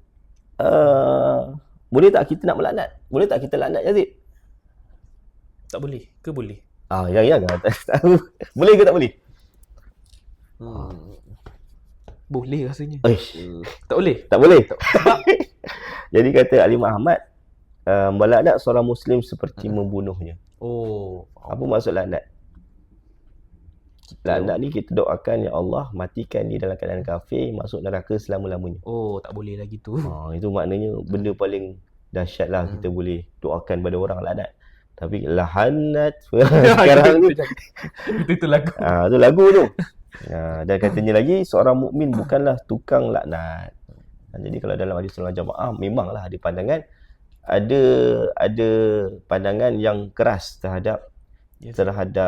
boleh tak kita nak melaknat? Boleh tak kita laknat Yazid? Tak boleh ke boleh? Yang tak tahu. Boleh ke tak boleh? Boleh rasanya. Tak boleh? Tak boleh. Jadi kata Al-Imam Ahmad, melaknat seorang Muslim seperti membunuhnya. Apa maksud laknat? Laknat ni kita doakan, ya Allah matikan dia dalam keadaan kafir, masuk neraka selama-lamanya. Tak boleh lagi tu. Itu maknanya benda paling dahsyat lah kita boleh doakan pada orang laknat. Tapi lahanat sekarang ni itu lagu. Itu lagu tu. Dan katanya lagi, seorang mukmin bukanlah tukang laknat. Jadi kalau dalam hadis sunnah jamaah, memanglah ada pandangan, ada pandangan yang keras terhadap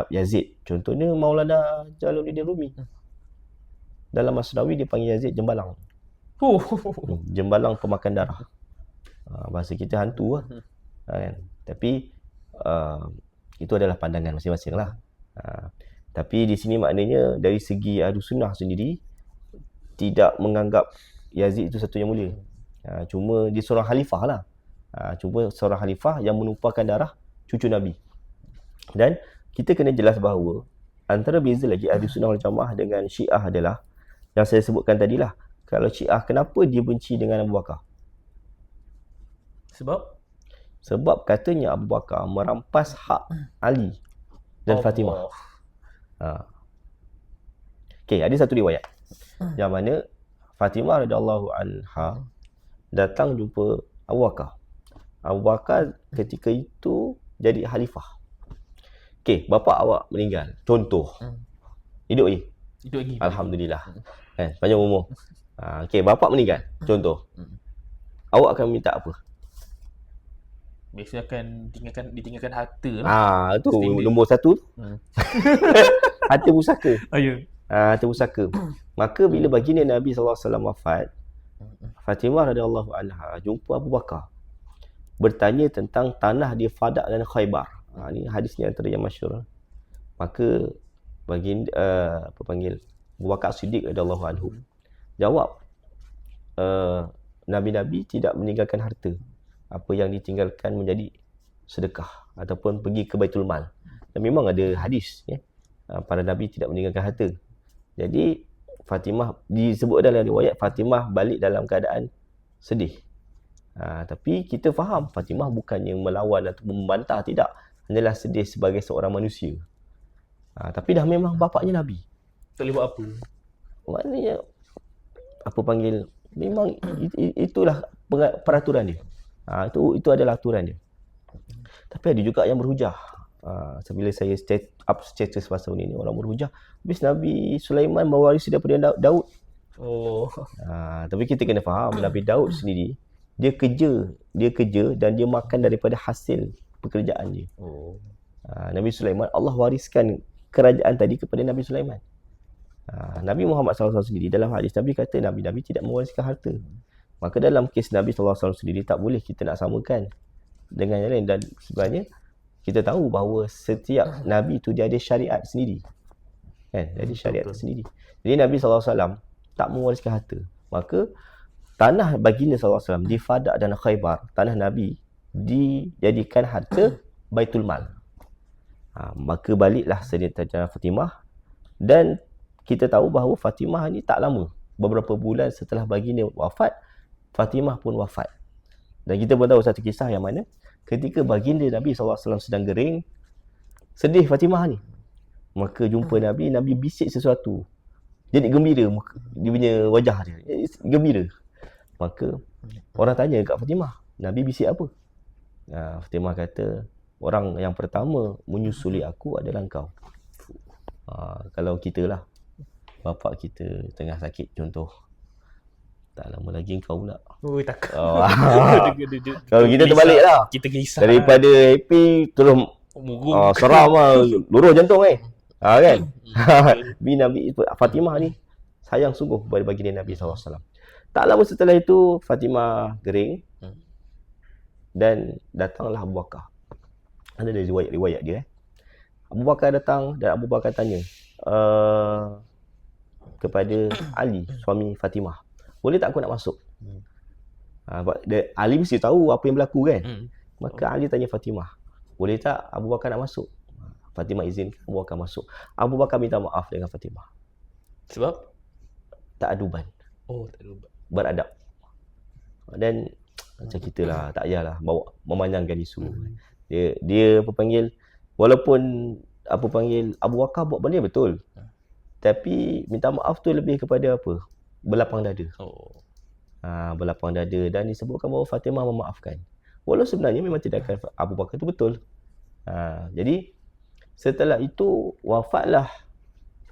Yazid. Contohnya Maulana Jalaluddin Rumi. Dalam Masnawi dia panggil Yazid jembalang. Jembalang pemakan darah. Bahasa kita hantu lah. Kan? Tapi itu adalah pandangan masing-masing lah. Tapi di sini maknanya dari segi Ahlus Sunnah sendiri tidak menganggap Yazid itu satu yang mulia. Cuma dia seorang khalifah lah. Cuma seorang khalifah yang menumpahkan darah cucu Nabi. Dan kita kena jelas bahawa antara beza lagi Ahlus Sunnah wal Jamaah dengan Syiah adalah yang saya sebutkan tadilah. Kalau Syiah, kenapa dia benci dengan Abu Bakar? Sebab katanya Abu Bakar merampas hak Ali dan Fatimah. Ada satu riwayat yang mana Fatimah radhiyallahu anha datang jumpa Abu Bakar. Abu Bakar ketika itu jadi khalifah. Bapa awak meninggal. Contoh. Hidup lagi? Hidup lagi. Alhamdulillah. Panjang umur. Bapa meninggal. Contoh. Awak akan minta apa? Biasanya akan ditinggalkan harta lah. Itu nombor satu. Harta pusaka. Harta pusaka. Maka bila baginda Nabi SAW wafat, Fatimah radhiyallahu anha jumpa Abu Bakar, bertanya tentang tanah di Fadak dan Khaybar. Ini hadisnya antara yang masyhur. Maka baginda Abu Bakar Siddiq radhiyallahu anhu jawab, Nabi-Nabi tidak meninggalkan harta. Apa yang ditinggalkan menjadi sedekah ataupun pergi ke Baitul Mal. Dan memang ada hadis, para Nabi tidak meninggalkan harta. Jadi Fatimah disebut dalam riwayat Fatimah balik dalam keadaan sedih. Tapi kita faham Fatimah bukannya melawan atau membantah, tidak. Hanyalah sedih sebagai seorang manusia. Tapi dah memang bapaknya Nabi. Tak boleh buat apa. Maknanya memang itulah peraturan dia. Itu adalah aturan dia. Tapi ada juga yang berhujah. Bila saya up status pasal ni, orang berhujah, habis Nabi Sulaiman mewarisi daripada Daud. Tapi kita kena faham, Nabi Daud sendiri dia kerja dan dia makan daripada hasil pekerjaan dia. Nabi Sulaiman, Allah wariskan kerajaan tadi kepada Nabi Sulaiman. Nabi Muhammad SAW sendiri dalam hadis Nabi kata Nabi tidak mewariskan harta. Maka dalam kes Nabi SAW sendiri tak boleh kita nak samakan dengan yang lain. Dan sebenarnya kita tahu bahawa setiap Nabi tu dia ada syariat sendiri. Dia ada syariat sendiri. Jadi Nabi SAW tak mewariskan harta. Maka tanah baginda SAW di Fadak dan Khaybar, tanah Nabi dijadikan harta Baitul Mal. Maka baliklah Sayyidatina Fatimah. Dan kita tahu bahawa Fatimah ni tak lama. Beberapa bulan setelah baginda wafat, Fatimah pun wafat. Dan kita pun tahu satu kisah yang mana ketika baginda Nabi SAW sedang gering, sedih Fatimah ni. Maka jumpa Nabi bisik sesuatu. Jadi gembira dia punya wajah dia. Gembira. Maka orang tanya kat Fatimah, Nabi bisik apa? Fatimah kata, orang yang pertama menyusuli aku adalah engkau. Kalau kita lah, bapak kita tengah sakit contoh, tak lama lagi kau pula. Takut. Kalau kita terbalik lah. Kita kisah. Daripada happy terus seram lah, luruh jantung kan. Nabi Fatimah ni sayang sungguh kepada baginda Nabi SAW. Tak lama setelah itu Fatimah gering dan datanglah Abu Bakar. Ada riwayat dia. Abu Bakar datang dan Abu Bakar tanya kepada Ali, suami Fatimah, boleh tak aku nak masuk? Ali mesti tahu apa yang berlaku kan. Maka Ali tanya Fatimah, boleh tak Abu Bakar nak masuk? Fatimah izinkan Abu Bakar masuk. Abu Bakar minta maaf dengan Fatimah. Sebab? Ta'aduban. Ta'aduban. Beradab. Dan macam kita lah, tak payahlah bawa memanjangkan isu. Dia walaupun Abu Bakar buat benda betul. Tapi minta maaf tu lebih kepada apa? Berlapang dada. Berlapang dada, dan disebutkan bahawa Fatimah memaafkan. Walau sebenarnya memang tindakan Abu Bakar itu betul. Jadi setelah itu wafatlah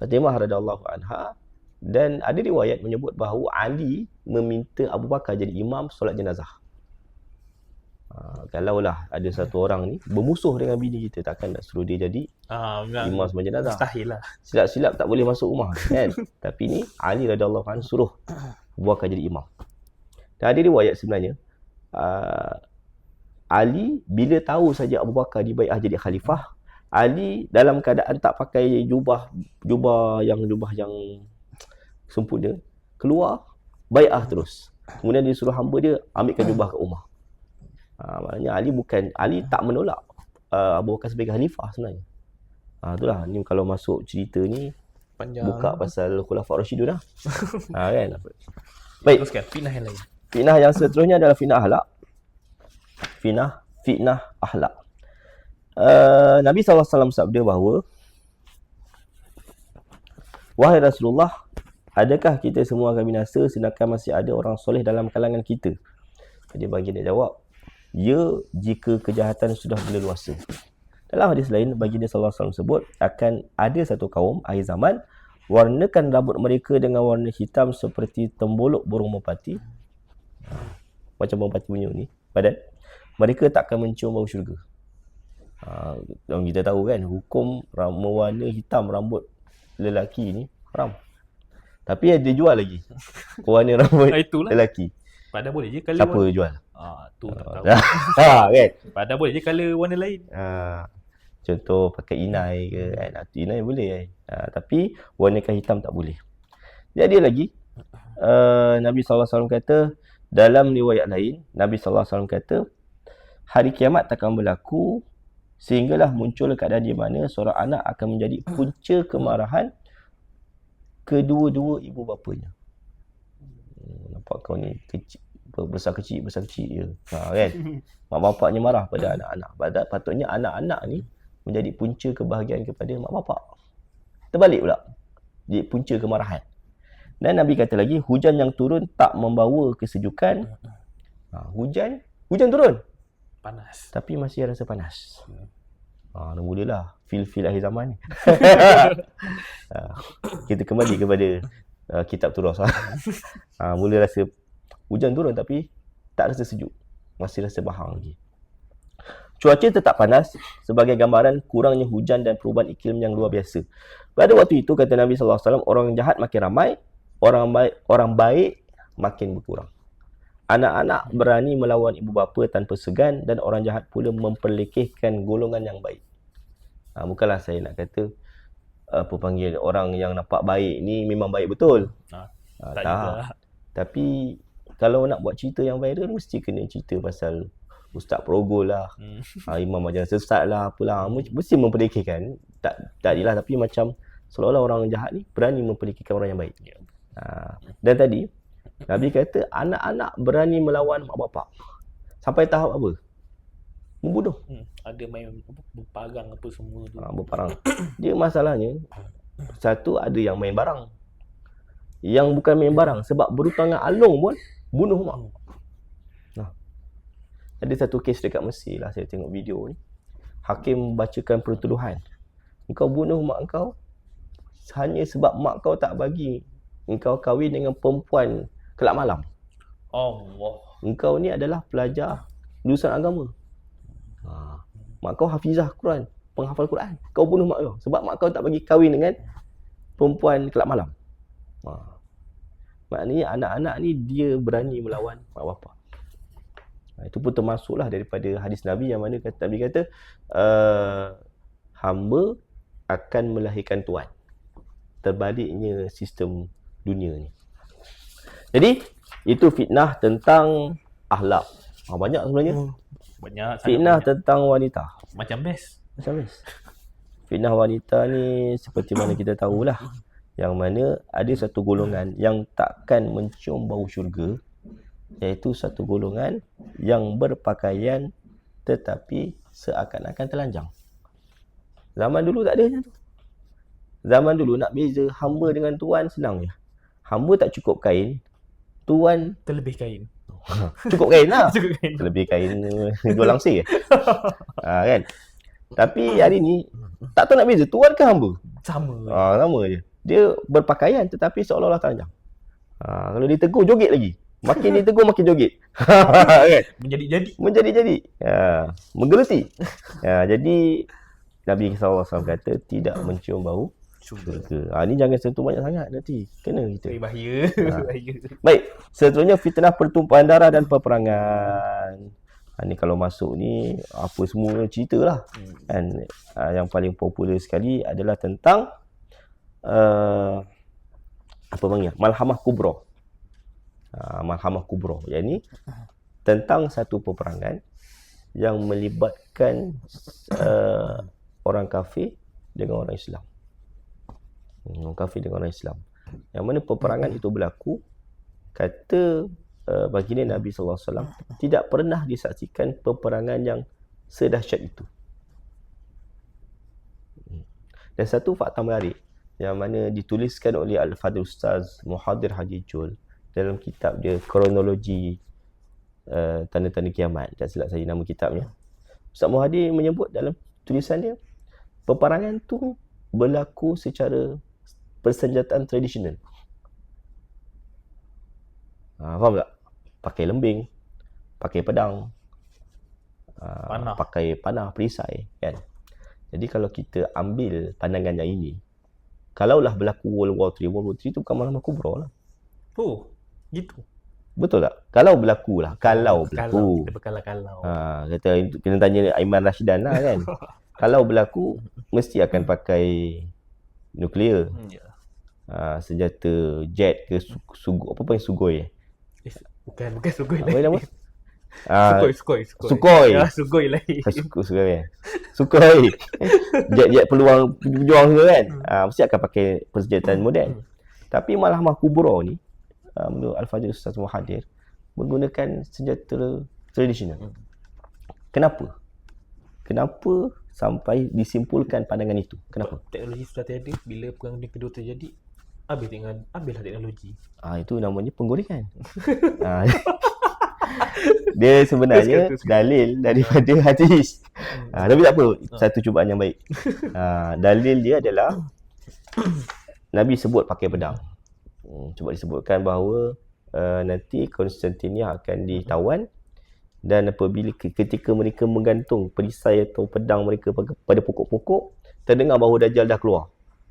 Fatimah radhiyallahu anha, dan ada riwayat menyebut bahawa Ali meminta Abu Bakar jadi imam solat jenazah. Kalaulah ada satu orang ni bermusuh dengan bini kita, takkan nak suruh dia jadi imam solat jenazah. Mustahil lah. Silap-silap tak boleh masuk rumah kan. Tapi ni Ali radhiyallahu anhu suruh Abu Bakar jadi imam. Dan ada riwayat sebenarnya Ali bila tahu saja Abu Bakar dibai'ah jadi khalifah, Ali dalam keadaan tak pakai jubah yang sempurna, keluar bai'ah terus. Kemudian dia suruh hamba dia ambilkan jubah kat rumah. Maknanya Ali tak menolak Abu Bakar sebagai khalifah sebenarnya. Itulah ni kalau masuk cerita ni panjang, buka pasal Khulafa' Rasyidun lah. Kan. Baik, teruskan fitnah yang lain. Fitnah yang seterusnya adalah fitnah akhlak. Fitnah akhlak. Nabi SAW sabda bahawa, wahai Rasulullah, adakah kita semua akan binasa sedangkan masih ada orang soleh dalam kalangan kita? Jadi baginda jawab, ya, jika kejahatan sudah berleluasa. Dalam hadis lain, baginda SAW sebut akan ada satu kaum akhir zaman, warnakan rambut mereka dengan warna hitam seperti tembolok burung merpati. Macam merpati punya ni badan. Mereka tak akan mencium bau syurga. Kita tahu kan, hukum mewarna hitam rambut lelaki ni haram. Tapi dia jual lagi warna rambut lelaki. Padahal boleh je colour siapa warna jual? Tu tak tahu. Kan? Padahal boleh je colour warna lain. Contoh pakai inai ke kan. Inai boleh kan. Tapi warnakan hitam tak boleh. Jadi lagi Nabi SAW kata, dalam riwayat lain Nabi SAW kata, hari kiamat takkan berlaku sehinggalah muncul keadaan di mana seorang anak akan menjadi punca kemarahan kedua-dua ibu bapanya. Nampak kau ni kecil, besar kecil je. Kan? Mak bapaknya marah pada anak-anak. Patutnya anak-anak ni menjadi punca kebahagiaan kepada mak bapak. Terbalik pula, jadi punca kemarahan. Dan Nabi kata lagi, hujan yang turun tak membawa kesejukan. Hujan turun, panas, tapi masih rasa panas. Mulalah feel akhir zaman ni. Kita kembali kepada kitab Turas. Mula rasa hujan turun tapi tak rasa sejuk, masih rasa bahang lagi. Cuaca tetap panas sebagai gambaran kurangnya hujan dan perubahan iklim yang luar biasa. Pada waktu itu kata Nabi SAW, orang jahat makin ramai, orang baik makin berkurang. Anak-anak berani melawan ibu bapa tanpa segan, dan orang jahat pula memperlekehkan golongan yang baik. Bukanlah saya nak kata orang yang nampak baik ni memang baik betul. Tak. Tapi kalau nak buat cerita yang viral, mesti kena cerita pasal Ustaz Perogol lah, Imam Majalah Sesat lah, apalah. Mesti memperlekehkan. Tak adalah, tapi macam seolah-olah orang jahat ni berani memperlekehkan orang yang baik. Dan tadi Nabi kata anak-anak berani melawan mak bapak. Sampai tahap apa? Membunuh. Ada main berparang apa semua tu. Berparang. Dia masalahnya, satu ada yang main barang. Yang bukan main barang, sebab berhutang dengan alung pun bunuh mak. Ada satu kes dekat Mesir lah, saya tengok video ni. Hakim bacakan pertuduhan. Engkau bunuh mak engkau, hanya sebab mak kau tak bagi engkau kahwin dengan perempuan kelab malam. Allah. Engkau ni adalah pelajar lulusan agama. Mak kau hafizah Quran, penghafal Quran. Kau bunuh mak kau sebab mak kau tak bagi kahwin dengan perempuan kelab malam. Maknanya anak-anak ni dia berani melawan mak bapak. Itu pun termasuklah daripada hadis Nabi yang mana Nabi kata hamba akan melahirkan tuan. Terbaliknya sistem dunia ni. Jadi itu fitnah tentang akhlak. Banyak sebenarnya. Banyak. Fitnah Banyak. tentang wanita. Macam best. Fitnah wanita ni seperti mana kita tahulah. Yang mana ada satu golongan yang takkan mencium bau syurga, iaitu satu golongan yang berpakaian tetapi seakan-akan telanjang. Zaman dulu tak ada macam tu. Zaman dulu nak beza hamba dengan tuan senang je. Hamba tak cukup kain, tuan Terlebih kain. cukup kain lah. Cukup kain. Lebih kain jual langsir kan. Tapi hari ni tak tahu nak beza tuan ke hamba. Sama. Sama je. Dia berpakaian tetapi seolah-olah telanjang. Kalau ditegur joget lagi. Makin ditegur makin joget. Kan? Menjadi-jadi. Menggeluti. Jadi Nabi SAW kata tidak mencium bau syurga. Ni jangan sentuh banyak sangat nanti kena kita. Bahaya. Baik, seterusnya fitnah pertumpahan darah dan peperangan. Ni kalau masuk ni apa semua ceritalah. Kan yang paling popular sekali adalah tentang apa panggil? Malhamah Kubra. Malhamah Kubra. Yang ni tentang satu peperangan yang melibatkan orang kafir dengan orang Islam. Orang kafir dengan orang Islam. Yang mana peperangan itu berlaku, kata baginda Nabi SAW, tidak pernah disaksikan peperangan yang sedahsyat itu. Dan satu fakta menarik yang mana dituliskan oleh Al-Fadhil Ustaz Muhadir Haji Jul dalam kitab dia Kronologi Tanda-Tanda Kiamat, tak silap saya nama kitabnya. Ustaz Muhadir menyebut dalam tulisan dia, peperangan tu berlaku secara persenjataan tradisional. Faham tak? Pakai lembing, pakai pedang, pakai panah, perisai kan. Jadi kalau kita ambil pandangan yang ini, kalaulah berlaku World War 3 tu bukan Malhamah Kubra lah. Oh, gitu. Betul tak? Kalau berlaku lah. Kalau berlaku. Kita berkalau-kalau. Kata kena tanya Aiman Rashidan lah kan. Kalau berlaku, mesti akan pakai nuklear. Senjata jet ke apa panggil Sugoi. Bukan Sugoi Apa nama? Sukhoi. Sukhoi. Sugoi lain. Sukhoi. Sukhoi. Jet peluang berjuang semua kan. Mesti akan pakai persenjataan moden. Tapi Malhamah Kubra ni, menurut Al-Fadhil Ustaz Muhadir, menggunakan senjata tradisional. Kenapa sampai disimpulkan pandangan itu? Kenapa? Teknologi sudah tiada. Bila Perang Dunia Kedua terjadi, habislah teknologi. Itu namanya penggorengan. Dia sebenarnya dalil daripada hadis. Tapi tak apa, satu cubaan yang baik. Dalil dia adalah Nabi sebut pakai pedang. Cuba disebutkan bahawa nanti Konstantinia akan ditawan, dan apabila ketika mereka menggantung perisai atau pedang mereka pada pokok-pokok, terdengar bahawa Dajjal dah keluar,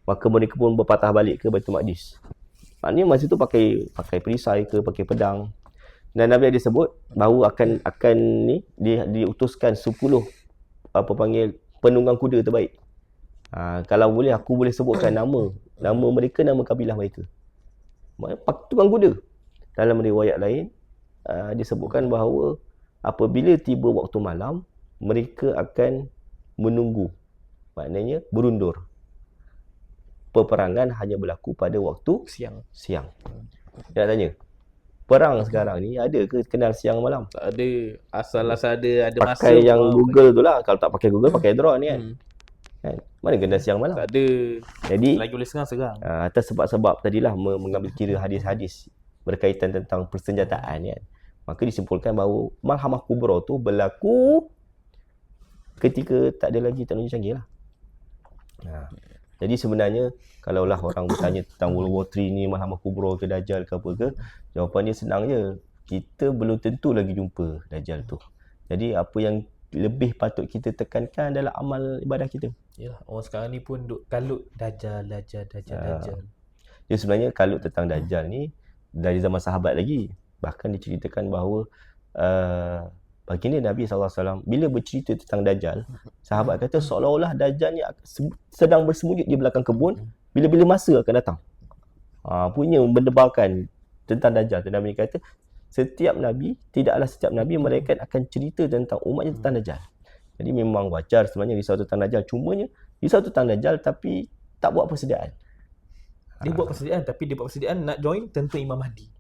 maka mereka pun berpatah balik ke Baitul Maqdis. Maknanya masa tu pakai perisai ke pakai pedang. Dan Nabi ada sebut bahawa akan ni diutuskan 10 penunggang kuda terbaik. Kalau boleh aku boleh sebutkan nama mereka, nama kabilah mereka. Tukang kuda. Dalam riwayat lain disebutkan bahawa apabila tiba waktu malam, mereka akan menunggu. Maknanya berundur. Peperangan hanya berlaku pada waktu siang. Dia nak tanya, perang sekarang ni ada ke kenal siang malam? Tak ada. Asal ada masa. Pakai yang Google tu lah. Kalau tak pakai Google, pakai drone kan. Mana kenal siang malam? Tak ada. Jadi lagi boleh serang. atas sebab-sebab tadilah mengambil kira hadis-hadis berkaitan tentang persenjataan kan. Maka disimpulkan bahawa Malhamah Kubra tu berlaku ketika tak ada lagi teknologi canggih lah. Jadi sebenarnya kalaulah orang bertanya tentang World War 3 ni Malhamah Kubra ke Dajjal ke apa ke, jawapan dia senang je. Kita belum tentu lagi jumpa Dajjal tu. Jadi apa yang lebih patut kita tekankan adalah amal ibadah kita. Yalah, orang sekarang ni pun duk kalut Dajjal. Dia sebenarnya kalut tentang Dajjal ni dari zaman sahabat lagi. Bahkan diceritakan bahawa baginda Nabi SAW bila bercerita tentang Dajjal, sahabat kata seolah-olah Dajjal ni sedang bersembunyi di belakang kebun, bila-bila masa akan datang. Punya mendebarkan tentang Dajjal. Dan Nabi kata tidaklah setiap Nabi mereka akan cerita tentang umatnya tentang Dajjal. Jadi memang wajar sebenarnya risau tentang Dajjal. Cumanya risau tentang Dajjal tapi tak buat persediaan. Dia buat persediaan, tapi dia buat persediaan nak join tentu Imam Mahdi.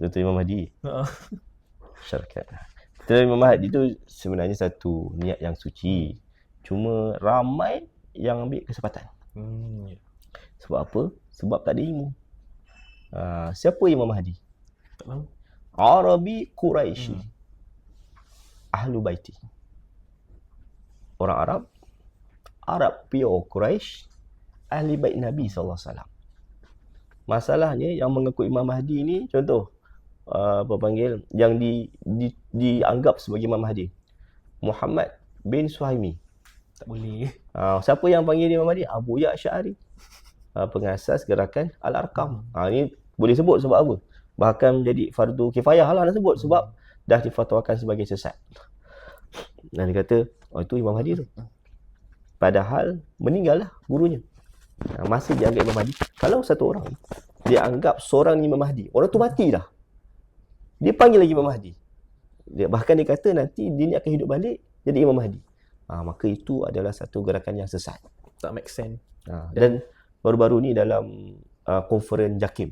Tentu Imam Mahdi. Syarikat. Tentu Imam Mahdi tu sebenarnya satu niat yang suci. Cuma ramai yang ambil kesempatan. Sebab apa? Sebab tak ada ilmu. Siapa Imam Mahdi? Tak tahu. Arabi Quraisy. Ahlu Baiti. Orang Arab pure Quraisy, ahli bait Nabi SAW. Masalahnya yang mengaku Imam Mahdi ni, contoh yang dianggap sebagai Imam Mahdi, Muhammad bin Suhaimi. Tak boleh. Siapa yang panggil dia Imam Mahdi? Abu Ya Asy'ari, pengasas gerakan Al-Arqam. Ini boleh sebut sebab apa? Bahkan menjadi fardu kifayah lah nak sebut sebab dah difatwakan sebagai sesat. Dan dia kata, itu Imam Mahdi tu. Padahal meninggal lah gurunya. Masih dianggap Imam Mahdi. Kalau satu orang dia anggap seorang ni Imam Mahdi, orang tu mati dah, dia panggil lagi Imam Mahdi. Bahkan dia kata nanti dia ni akan hidup balik jadi Imam Mahdi. Maka itu adalah satu gerakan yang sesat. Tak make sense. Dan baru-baru ni dalam konferen JAKIM,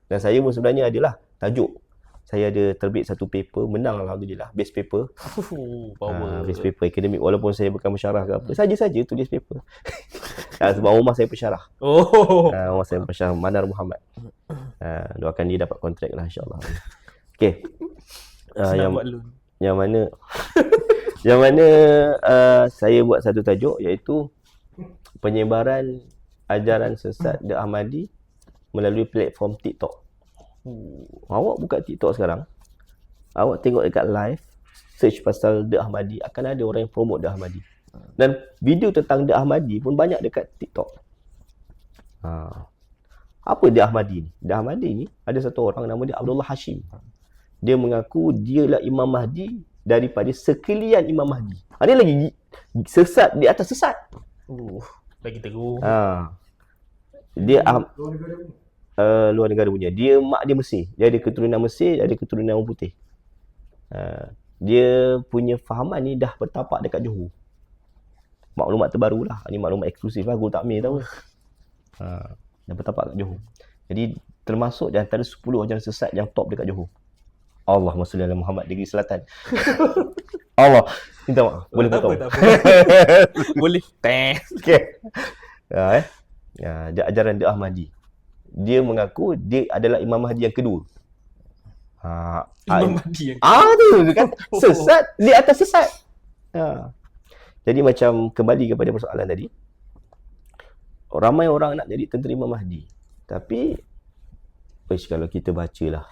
dan saya pun sebenarnya adalah tajuk, saya ada terbit satu paper, menang Alhamdulillah, best paper. Power. Best paper akademik, walaupun saya bukan pensyarah ke apa, saja-saja tulis paper. Sebab rumah saya pensyarah. Rumah saya pensyarah, Manar Muhammad. Doakan dia dapat kontrak lah insyaAllah. Okay. Yang mana saya buat satu tajuk, iaitu penyebaran ajaran sesat The Ahmadi melalui platform TikTok. Awak buka TikTok sekarang, awak tengok dekat live, search pasal The Ahmadi, akan ada orang yang promote The Ahmadi. Dan video tentang The Ahmadi pun banyak dekat TikTok. Apa The Ahmadi ni? The Ahmadi ni ada satu orang nama dia Abdullah Hashim. Dia mengaku dialah Imam Mahdi daripada sekalian Imam Mahdi. Dia lagi sesat di atas sesat. Lagi teruk. Dia luar negara punya. Dia mak dia Mesir. Dia ada keturunan Mesir, dia ada keturunan orang putih. Dia punya fahaman ni dah bertapak dekat Johor. Maklumat terbaru lah. Ini maklumat eksklusif lah. Guru Takmir tahu. Dah bertapak dekat Johor. Jadi termasuk di antara 10 ajaran sesat yang top dekat Johor. Allahumma salli ala Muhammad, Negeri Selatan. Allah. Minta maaf. Boleh potong? Tak apa. Boleh. Okay. Dia ajaran The Ahmadi. Dia mengaku dia adalah Imam Mahdi yang kedua. Imam Mahdi yang tu kan sesat di atas sesat. Jadi macam kembali kepada persoalan tadi, ramai orang nak jadi tentera Imam Mahdi. Tapi kalau kita bacalah,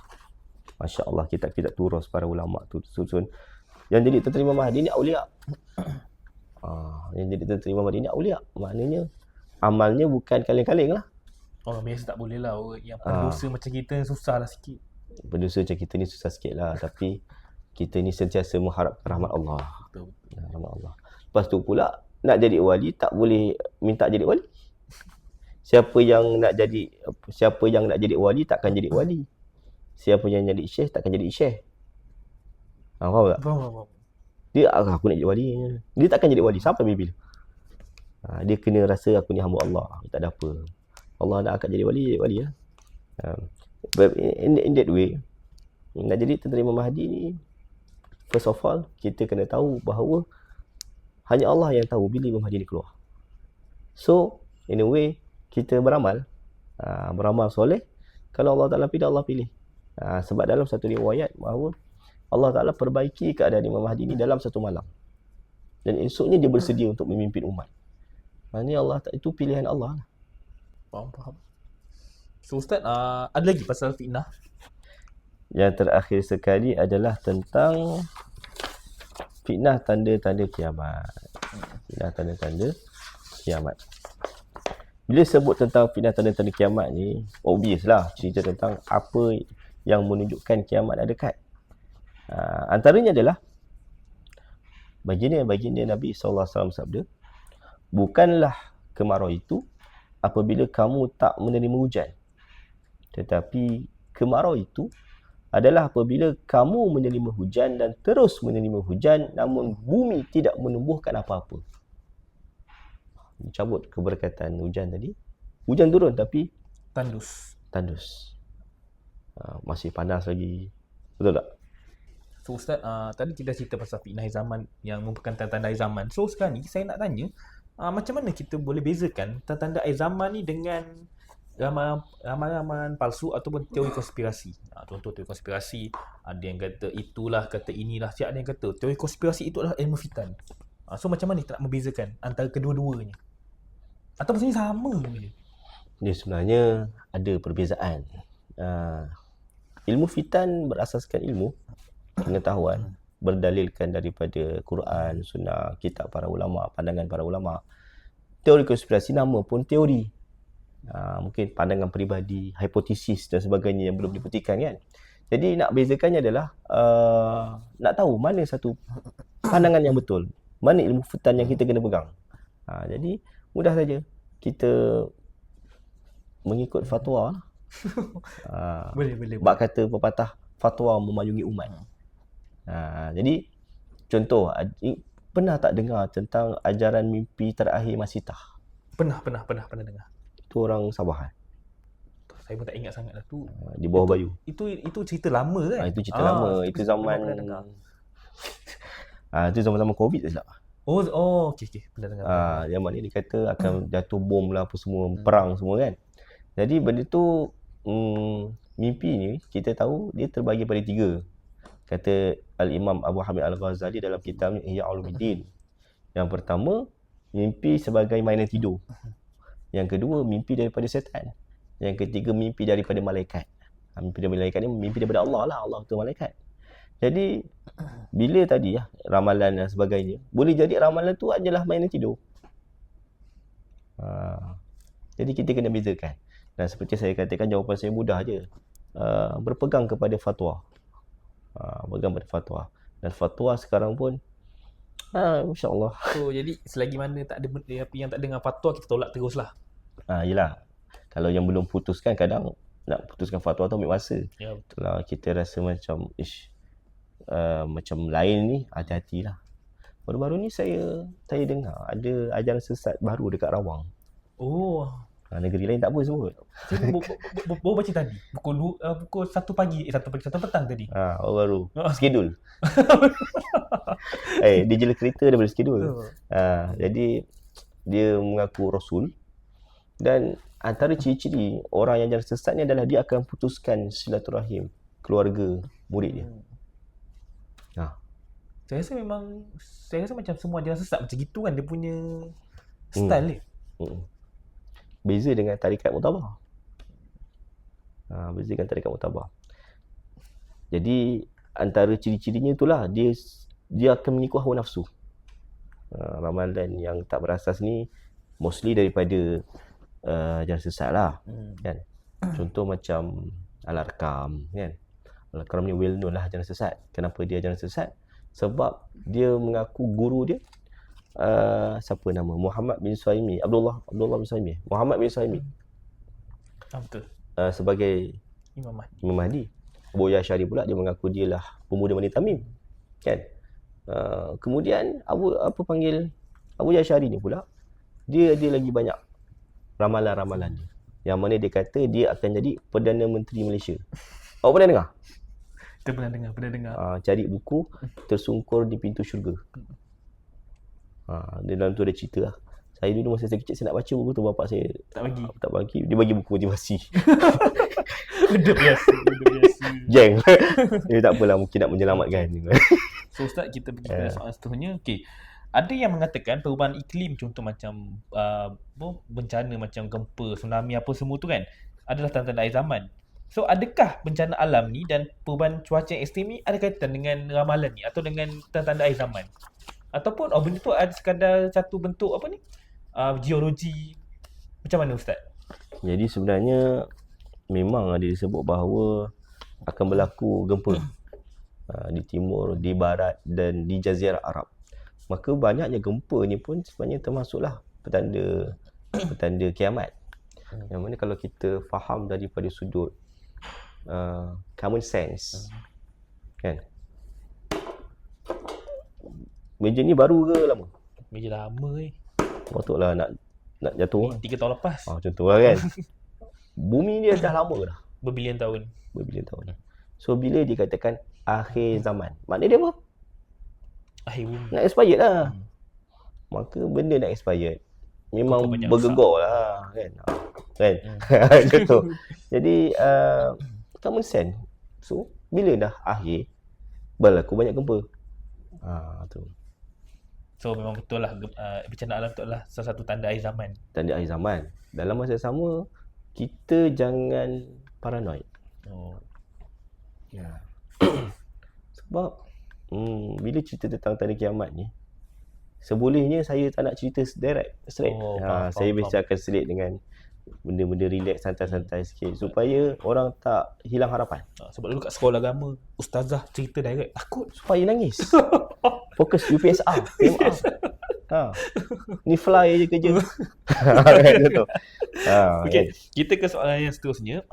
Masya Allah, kitab-kitab turas para ulama tu susun, yang jadi tentera Imam Mahdi ni aulia. Yang jadi tentera Imam Mahdi ni aulia. Maknanya amalnya bukan kaleng-kaleng lah. Orang biasa tak boleh lah. Yang pendosa macam kita susah lah sikit. Pendosa macam kita ni susah sikit lah. Tapi kita ni sentiasa mengharapkan rahmat Allah. Betul. Rahmat Allah. Lepas tu pula, nak jadi wali tak boleh minta jadi wali. Siapa yang nak jadi wali takkan jadi wali. Siapa yang jadi syekh takkan jadi syekh. Faham tak? Faham. Dia aku nak jadi wali. Dia takkan jadi wali sampai bila. Dia kena rasa aku ni hamba Allah. Tak ada apa. Allah nak angkat jadi wali lah. But in that way, nak jadi tentera Imam Mahdi ni, first of all, kita kena tahu bahawa hanya Allah yang tahu bila Imam Mahdi ni keluar. So, in a way, kita beramal soleh. Kalau Allah Ta'ala pilih, Allah pilih. Sebab dalam satu riwayat bahawa Allah Ta'ala perbaiki keadaan Imam Mahdi ni dalam satu malam. Dan esoknya dia bersedia untuk memimpin umat. Maknanya Allah itu pilihan Allah lah. Faham. So Ustaz, ada lagi pasal fitnah? Yang terakhir sekali adalah tentang fitnah tanda-tanda kiamat. Fitnah tanda-tanda kiamat. Bila sebut tentang fitnah tanda-tanda kiamat ni, obvious lah cerita tentang apa yang menunjukkan kiamat dah dekat. Antaranya adalah baginda Nabi SAW sabda, bukanlah kemarau itu apabila kamu tak menerima hujan, tetapi kemarau itu adalah apabila kamu menerima hujan dan terus menerima hujan namun bumi tidak menumbuhkan apa-apa. Dicabut keberkatan hujan tadi. Hujan turun tapi tandus. Masih panas lagi. Betul tak? So Ustaz, tadi kita cerita pasal fitnah akhir zaman yang merupakan tanda-tanda akhir zaman. So sekarang ni saya nak tanya, macam mana kita boleh bezakan tanda-tanda akhir zaman ni dengan ramalan palsu ataupun teori konspirasi. Contoh teori konspirasi, ada yang kata itulah, kata inilah, ada yang kata teori konspirasi itu adalah ilmu fitan. So macam mana kita nak membezakan antara kedua-duanya? Atau maksudnya sama je? Dia sebenarnya ada perbezaan. Ilmu fitan berasaskan ilmu pengetahuan, berdalilkan daripada Quran, Sunnah, kitab para ulama, pandangan para ulama. Teori konspirasi nama pun teori. Mungkin pandangan peribadi, hipotesis dan sebagainya yang belum dibuktikan kan. Jadi nak bezakannya adalah nak tahu mana satu pandangan yang betul, mana ilmu fitan yang kita kena pegang. Jadi mudah saja kita mengikut fatwa. Boleh. Bak kata pepatah, fatwa memayungi umat. Jadi contoh, pernah tak dengar tentang ajaran mimpi terakhir Masitah? Pernah dengar. Itu orang Sabah. Saya pun tak ingat sangat lah tu. Di bawah Bayu. Itu cerita lama kan? Itu cerita lama. Itu zaman itu zaman-zaman Covid tak silap. Okey. Pernah dengar. Zaman ni dia kata akan jatuh bom lah apa semua, perang semua kan. Jadi benda tu mimpi ni kita tahu dia terbagi pada 3. Kata Al-Imam Abu Hamid Al-Ghazali dalam kitabnya Ihya Ulumuddin. Yang pertama, mimpi sebagai mainan tidur. Yang kedua, mimpi daripada setan. Yang ketiga, mimpi daripada malaikat. Mimpi daripada malaikat ni mimpi daripada Allah lah. Allah tu malaikat. Jadi bila tadi ramalan dan sebagainya, boleh jadi ramalan tu adalah mainan tidur. Jadi kita kena bezakan. Dan seperti saya katakan, jawapan saya mudah je. Berpegang kepada fatwa. Berpegang pada fatwa. Dan fatwa sekarang pun Masya-Allah. So jadi selagi mana tak ada apa yang tak dengan fatwa, kita tolak teruslah. Yelah. Kalau yang belum putuskan, kadang nak putuskan fatwa tu ambil masa. Ya betul. Kalau kita rasa macam macam lain ni, hati-hatilah. Baru-baru ni saya dengar ada ajaran sesat baru dekat Rawang. Negeri lain tak apa sebut. Saya baru baca tadi pukul 1 pagi 1 petang tadi. Baru skedul. Dia jela kereta daripada skedul. Jadi dia mengaku Rasul, dan antara ciri-ciri orang yang jalan sesat ni adalah dia akan putuskan silaturahim keluarga murid dia. Saya rasa macam semua jalan sesat macam gitu kan, dia punya style dia. Beza dengan tarikat Mu'tabar. Jadi antara ciri-cirinya itulah dia akan mengikut hawa nafsu. Ramalan yang tak berasas ni mostly daripada jalan sesat lah. Kan? Contoh macam Al-Arqam kan. Al-Arqam ni well known lah jalan sesat. Kenapa dia jalan sesat? Sebab dia mengaku guru dia siapa nama? Muhammad bin Suhaimi. Abdullah bin Suhaimi. Muhammad bin Suhaimi. Betul. Sebagai Imam Mahdi. Buya Syari pula dia mengaku dia lah pemuda Bani Tamim. Kan? Kemudian Abu Syari ni pula dia lagi banyak ramalan-ramalan dia. Yang mana dia kata dia akan jadi Perdana Menteri Malaysia. Awak pernah dengar? Kita pernah dengar. Cari buku Tersungkur di Pintu Syurga. Dalam tu ada cerita lah. Saya dulu masa saya kecil, saya nak baca buku tu, bapak saya tak bagi. Dia bagi buku motivasi. Benda biasa. Jeng. Dia tak apalah, mungkin nak menyelamatkan. So Ustaz, kita pergi pada soalan seterusnya. Okey. Ada yang mengatakan perubahan iklim, contoh macam bencana macam gempa, tsunami apa semua tu kan, adalah tanda-tanda akhir zaman. So adakah bencana alam ni dan perubahan cuaca yang ekstrim ni ada kaitan dengan ramalan ni atau dengan tanda-tanda akhir zaman? Ataupun benda tu ada sekadar satu bentuk apa ni? Geologi. Macam mana Ustaz? Jadi sebenarnya memang ada disebut bahawa akan berlaku gempa di timur, di barat dan di Jazirah Arab. Maka banyaknya gempa ni pun sebenarnya termasuklah petanda kiamat. Yang mana kalau kita faham daripada sudut common sense, kan? Meja ni baru ke lama? Meja lama Patutlah nak jatuh. 3 tahun lepas. Contohlah kan. Bumi dia dah lama dah. Berbilion tahun. So bila dikatakan akhir zaman, maknanya dia apa? Akhir bumi. Nak expired lah. Maka benda nak expired memang bergegor lah kan. Macam tu. Jadi common sense. So bila dah akhir berlaku banyak gempa. Tu. So memang betul lah bencana alam tu adalah salah satu tanda akhir zaman. Tanda akhir zaman. Dalam masa sama kita jangan paranoid. Ya. Sebab bila cerita tentang tanda kiamat ni, sebolehnya saya tak nak cerita straight. Saya biasakan straight dengan benda-benda relax, santai-santai sikit supaya orang tak hilang harapan. Sebab dulu kat sekolah agama, ustazah cerita direct, takut supaya nangis. Fokus UPSR, PMR. Ni fly je kerja. Okey, kita ke soalan yang seterusnya.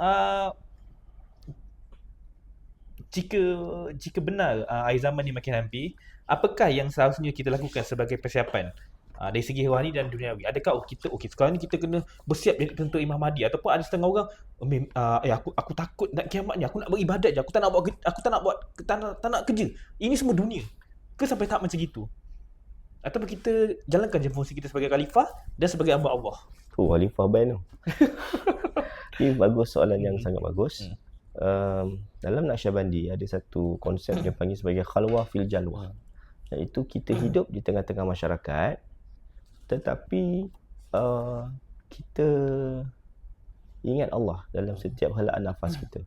Jika benar akhir zaman ni makin hampir, apakah yang seharusnya kita lakukan sebagai persiapan dari segi rohani dan duniawi? Adakah kita sekarang ni kita kena bersiap jadi penentu Imam Mahdi, ataupun ada setengah orang aku takut nak kiamat ni, aku nak beribadat je, aku tak nak kerja. Ini semua dunia. Ke sampai tahap macam gitu? Ataupun kita jalankan je fungsi kita sebagai khalifah dan sebagai hamba Allah? Khalifah ban tu. Ini bagus, soalan yang sangat bagus. Dalam Naqsyabandi ada satu konsep yang panggil sebagai khalwah fil jalwah, iaitu kita hidup di tengah-tengah masyarakat tetapi kita ingat Allah dalam setiap helaan nafas kita.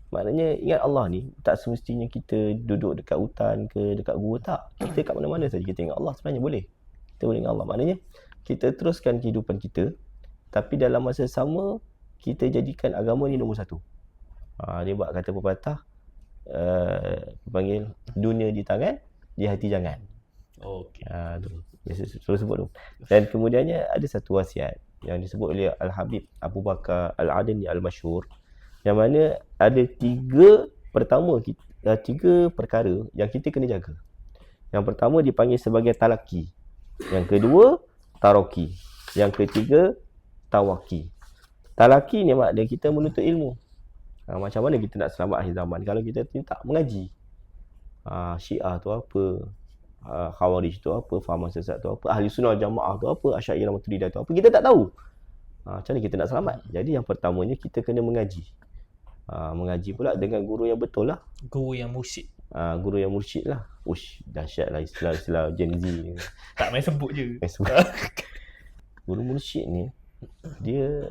Maknanya ingat Allah ni tak semestinya kita duduk dekat hutan ke dekat gua, tak. Kita kat mana-mana saja kita ingat Allah, sebenarnya boleh. Kita boleh ingat Allah. Maknanya kita teruskan kehidupan kita tapi dalam masa sama kita jadikan agama ni nombor satu. Dia buat kata pepatah panggil dunia di tangan, di hati jangan. Okey. Tu. Biasa selalu sebut tu. Dan kemudiannya ada satu wasiat yang disebut oleh Al-Habib Abu Bakar Al-Adani Al-Masyhur, yang mana ada tiga perkara yang kita kena jaga. Yang pertama dipanggil sebagai talaki. Yang kedua taroki. Yang ketiga tawaki. Talaki ni maknanya kita menuntut ilmu. Macam mana kita nak selamat akhir zaman kalau kita tak mengaji? Syiah tu apa? Khawarij tu apa? Fahaman sesat tu apa? Ahli sunnah jamaah tu apa? Asy'ariyah Maturidah tu apa? Kita tak tahu. Macam mana kita nak selamat? Jadi yang pertamanya kita kena mengaji. Mengaji pula dengan guru yang betul lah. Guru yang mursyid. Guru yang mursyid lah. Dahsyat lah istilah Gen Z ni. Tak main sebut je. Guru mursyid ni dia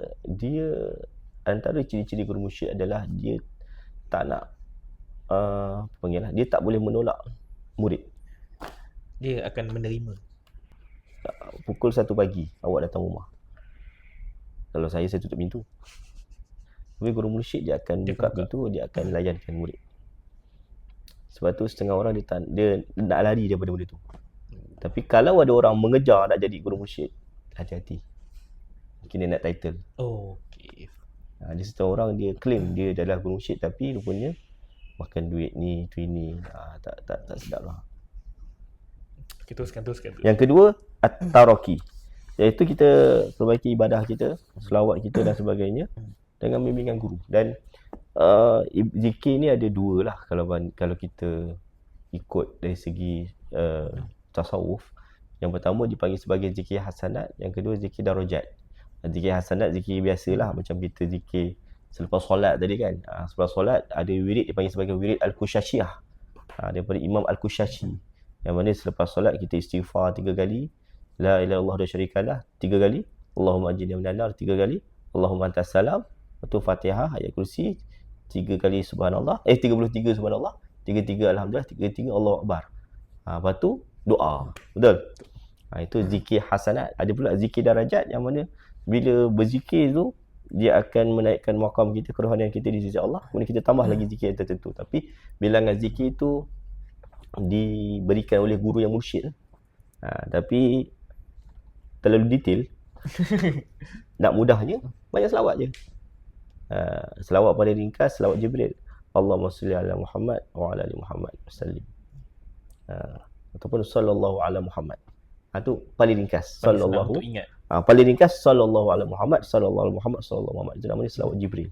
antara ciri-ciri guru mursyid adalah dia tak nak dia tak boleh menolak murid. Dia akan menerima. Pukul 1 pagi awak datang rumah, kalau saya tutup pintu. Tapi guru mursyid dia akan buka pintu, dia akan layankan murid. Sebab tu setengah orang dia nak lari daripada benda tu. Tapi kalau ada orang mengejar nak jadi guru mursyid, hati-hati. Mungkin dia nak title. Okey. Ada setengah orang dia claim dia adalah guru mursyid tapi rupanya makan duit ni, tu ini. Tak sedap lah. Kita teruskan. Yang kedua, at-taraki. Iaitu kita perbaiki ibadah kita, selawat kita dan sebagainya dengan bimbingan guru. Dan zikir ni ada dua lah kalau kita ikut dari segi tasawuf. Yang pertama dipanggil sebagai zikir hasanat, yang kedua zikir darajat. Zikir hasanat zikir biasalah, macam kita zikir selepas solat tadi kan. Selepas solat ada wirid dipanggil sebagai wirid al-Qushashiyah, daripada Imam al-Qushashi. Yang mana selepas solat kita istighfar 3 kali, la ilaha illallah wa syarikalah 3 kali, Allahumma ajirni minan nar 3 kali, Allahumma antas salam, lepas tu Fatihah, ayat kursi 3 kali subhanallah, 33 subhanallah, 33 alhamdulillah, 33 Allahu akbar. Lepas tu doa. Betul? Itu zikir hasanat. Ada pula zikir darajat yang mana bila berzikir tu dia akan menaikkan maqam kita, kerohanian kita di sisi Allah. Kemudian kita tambah lagi zikir yang tertentu. Tapi bilangan zikir tu diberikan oleh guru yang mursyid. Tapi terlalu detail. Nak mudahnya banyak selawat je. Selawat pada ringkas, selawat Jibril. Allahumma salli ala Muhammad wa ala ali Muhammad wasallim. Ataupun sallallahu ala Muhammad. Itu paling ringkas. Sallallahu. Untuk ingat. Paling ringkas sallallahu ala Muhammad, sallallahu ala Muhammad, sallallahu ala Muhammad. Itu namanya selawat Jibril.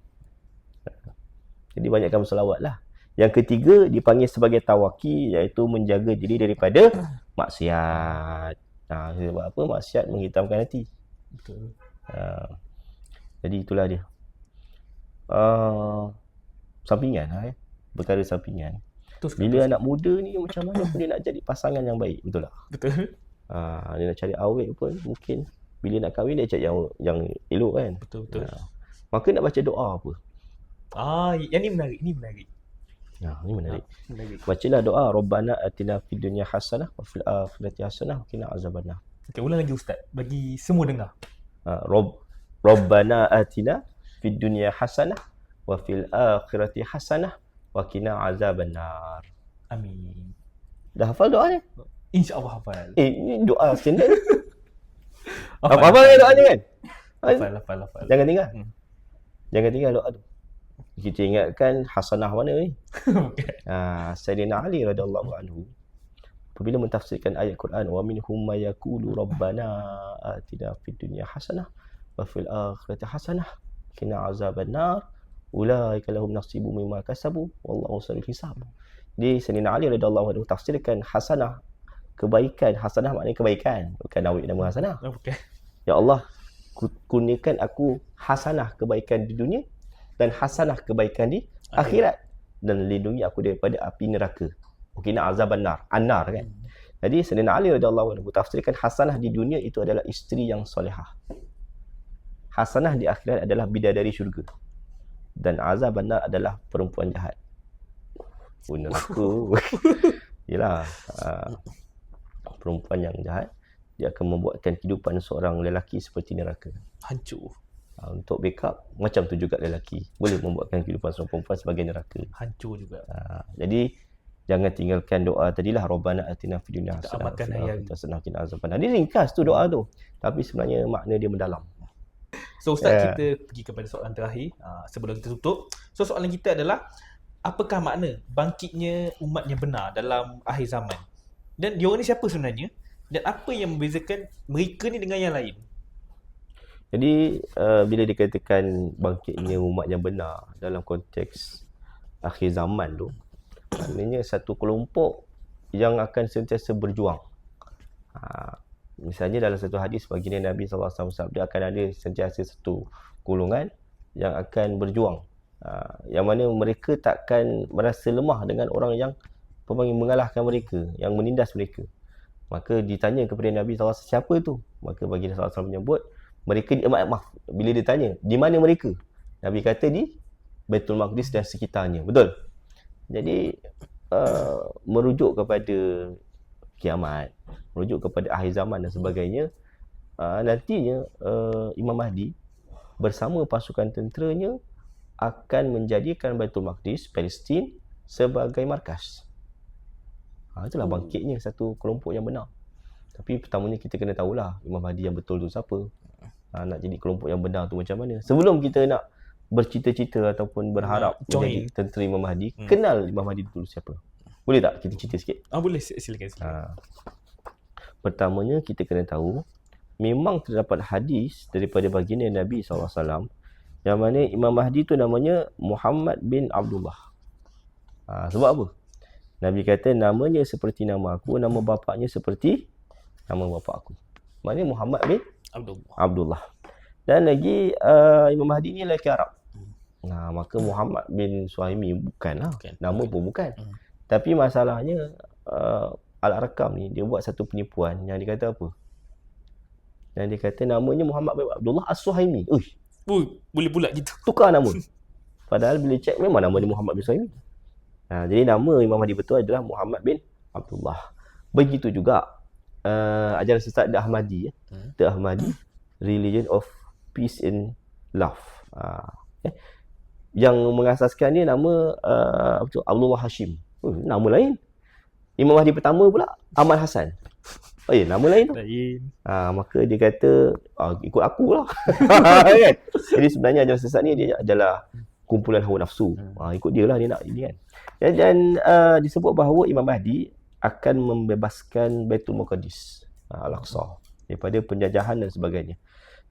Jadi banyakkan selawat lah. Yang ketiga dipanggil sebagai tawaki, iaitu menjaga diri daripada maksiat. Sebab apa? Maksiat menghitamkan hati. Betul. Jadi itulah dia. Sampingan perkara sampingan. Bila anak muda ni macam mana pun dia nak jadi pasangan yang baik, betul tak? Betul. Dia nak cari awet pun mungkin bila nak kahwin dia cari yang elok kan. Betul. Maka nak baca doa apa? Yang ni menarik, Ini menarik. Menarik. Bacalah doa Rabbana atina fid dunya hasanah wa fil akhirati hasanah wa qina azabannar. Okey, ulang lagi ustaz bagi semua dengar. Rabbana atina fid dunya hasanah wa fil akhirati hasanah wa qina azabannar. Amin. Dah hafal doa ni? InsyaAllah hafal. Ini doa standard. Hafal doa ni kan? Hafal. Jangan tinggal. Jangan tinggal doa tu. Kita ingatkan hasanah mana ni? Sayyidina Ali radhiyallahu anhu apabila mentafsirkan ayat Quran, wa minhum may yaqulu rabbana atina fid dunya hasanah wa fil akhirati hasanah qina azabannar ulaika lahum nasibun mimma kasabu wallahu sari'ul hisab. Di Sayyidina Ali radhiyallahu anhu tafsirkan hasanah, kebaikan. Hasanah maknanya kebaikan, bukan awik nama hasanah. Ya Allah, kurniakan aku hasanah, kebaikan di dunia, dan hasanah, kebaikan di akhirat, dan lindungi aku daripada api neraka. Qina azabannar, annar kan. Jadi Sayyidina Ali radhiyallahu anhu tafsirkan hasanah di dunia itu adalah isteri yang solehah. Hasanah di akhirat adalah bidadari syurga. Dan azabannar adalah perempuan jahat. Neraka. Yalah. Perempuan yang jahat, dia akan membuatkan kehidupan seorang lelaki seperti neraka. Hancur. Untuk backup, macam tu juga lelaki boleh membuatkan kehidupan seorang perempuan sebagai neraka. Hancur juga. Jadi jangan tinggalkan doa tadilah Rabbana atina fid dunya hasanah wa fil akhirati hasanah. Dia ringkas tu doa tu, tapi sebenarnya makna dia mendalam. So Ustaz, kita pergi kepada soalan terakhir sebelum kita tutup. So soalan kita adalah, apakah makna bangkitnya umat yang benar dalam akhir zaman? Dan diorang ni siapa sebenarnya? Dan apa yang membezakan mereka ni dengan yang lain? Jadi bila dikatakan bangkitnya umat yang benar dalam konteks akhir zaman tu, maknanya satu kelompok yang akan sentiasa berjuang. Misalnya dalam satu hadis baginda Nabi SAW sabda, akan ada sentiasa satu golongan yang akan berjuang, yang mana mereka takkan merasa lemah dengan orang yang mengalahkan mereka, yang menindas mereka. Maka ditanya kepada Nabi SAW, siapa tu? Maka baginda SAW menyebut mereka bila ditanya di mana mereka, Nabi kata di Baitul Maqdis dan sekitarnya. Betul? Jadi merujuk kepada kiamat, merujuk kepada akhir zaman dan sebagainya. Nantinya Imam Mahdi bersama pasukan tenteranya akan menjadikan Baitul Maqdis, Palestin, sebagai markas. Itulah bangkitnya satu kelompok yang benar. Tapi pertamanya kita kena tahulah Imam Mahdi yang betul tu siapa. Nak jadi kelompok yang benar tu macam mana. Sebelum kita nak bercita-cita ataupun berharap menjadi tentera Imam Mahdi, kenal Imam Mahdi dulu siapa. Boleh tak kita cerita sikit? Boleh, silakan. Pertamanya kita kena tahu, memang terdapat hadis daripada baginda Nabi SAW yang mana Imam Mahdi tu namanya Muhammad bin Abdullah. Sebab apa? Nabi kata namanya seperti nama aku, nama bapaknya seperti nama bapak aku. Maknanya Muhammad bin Abdullah. Dan lagi Imam Mahdi ni lelaki Arab. Maka Muhammad bin Suhaimi bukanlah. Nama pun bukan. Tapi masalahnya Al-Arkam ni, dia buat satu penipuan yang dia kata apa? Yang dia kata namanya Muhammad bin Abdullah As-Suhaimi. Boleh pula gitu. Tukar nama. Padahal bila cek memang nama dia Muhammad bin Suhaimi. Jadi nama Imam Mahdi betul adalah Muhammad bin Abdullah. Begitu juga ajaran sesat The Ahmadi. The Ahmadi, Religion of Peace and Love. Yang mengasaskan dia nama Abdullah Hashim. Nama lain. Imam Mahdi pertama pula Ahmad Hasan. Nama lain tu. Maka dia kata ikut aku lah. Kan? Jadi sebenarnya ajaran sesat ni dia adalah kumpulan hawa nafsu. Ikut dia lah dia nak ini kan. Dan disebut bahawa Imam Mahdi akan membebaskan Baitul Muqaddis, Al-Aqsa, daripada penjajahan dan sebagainya.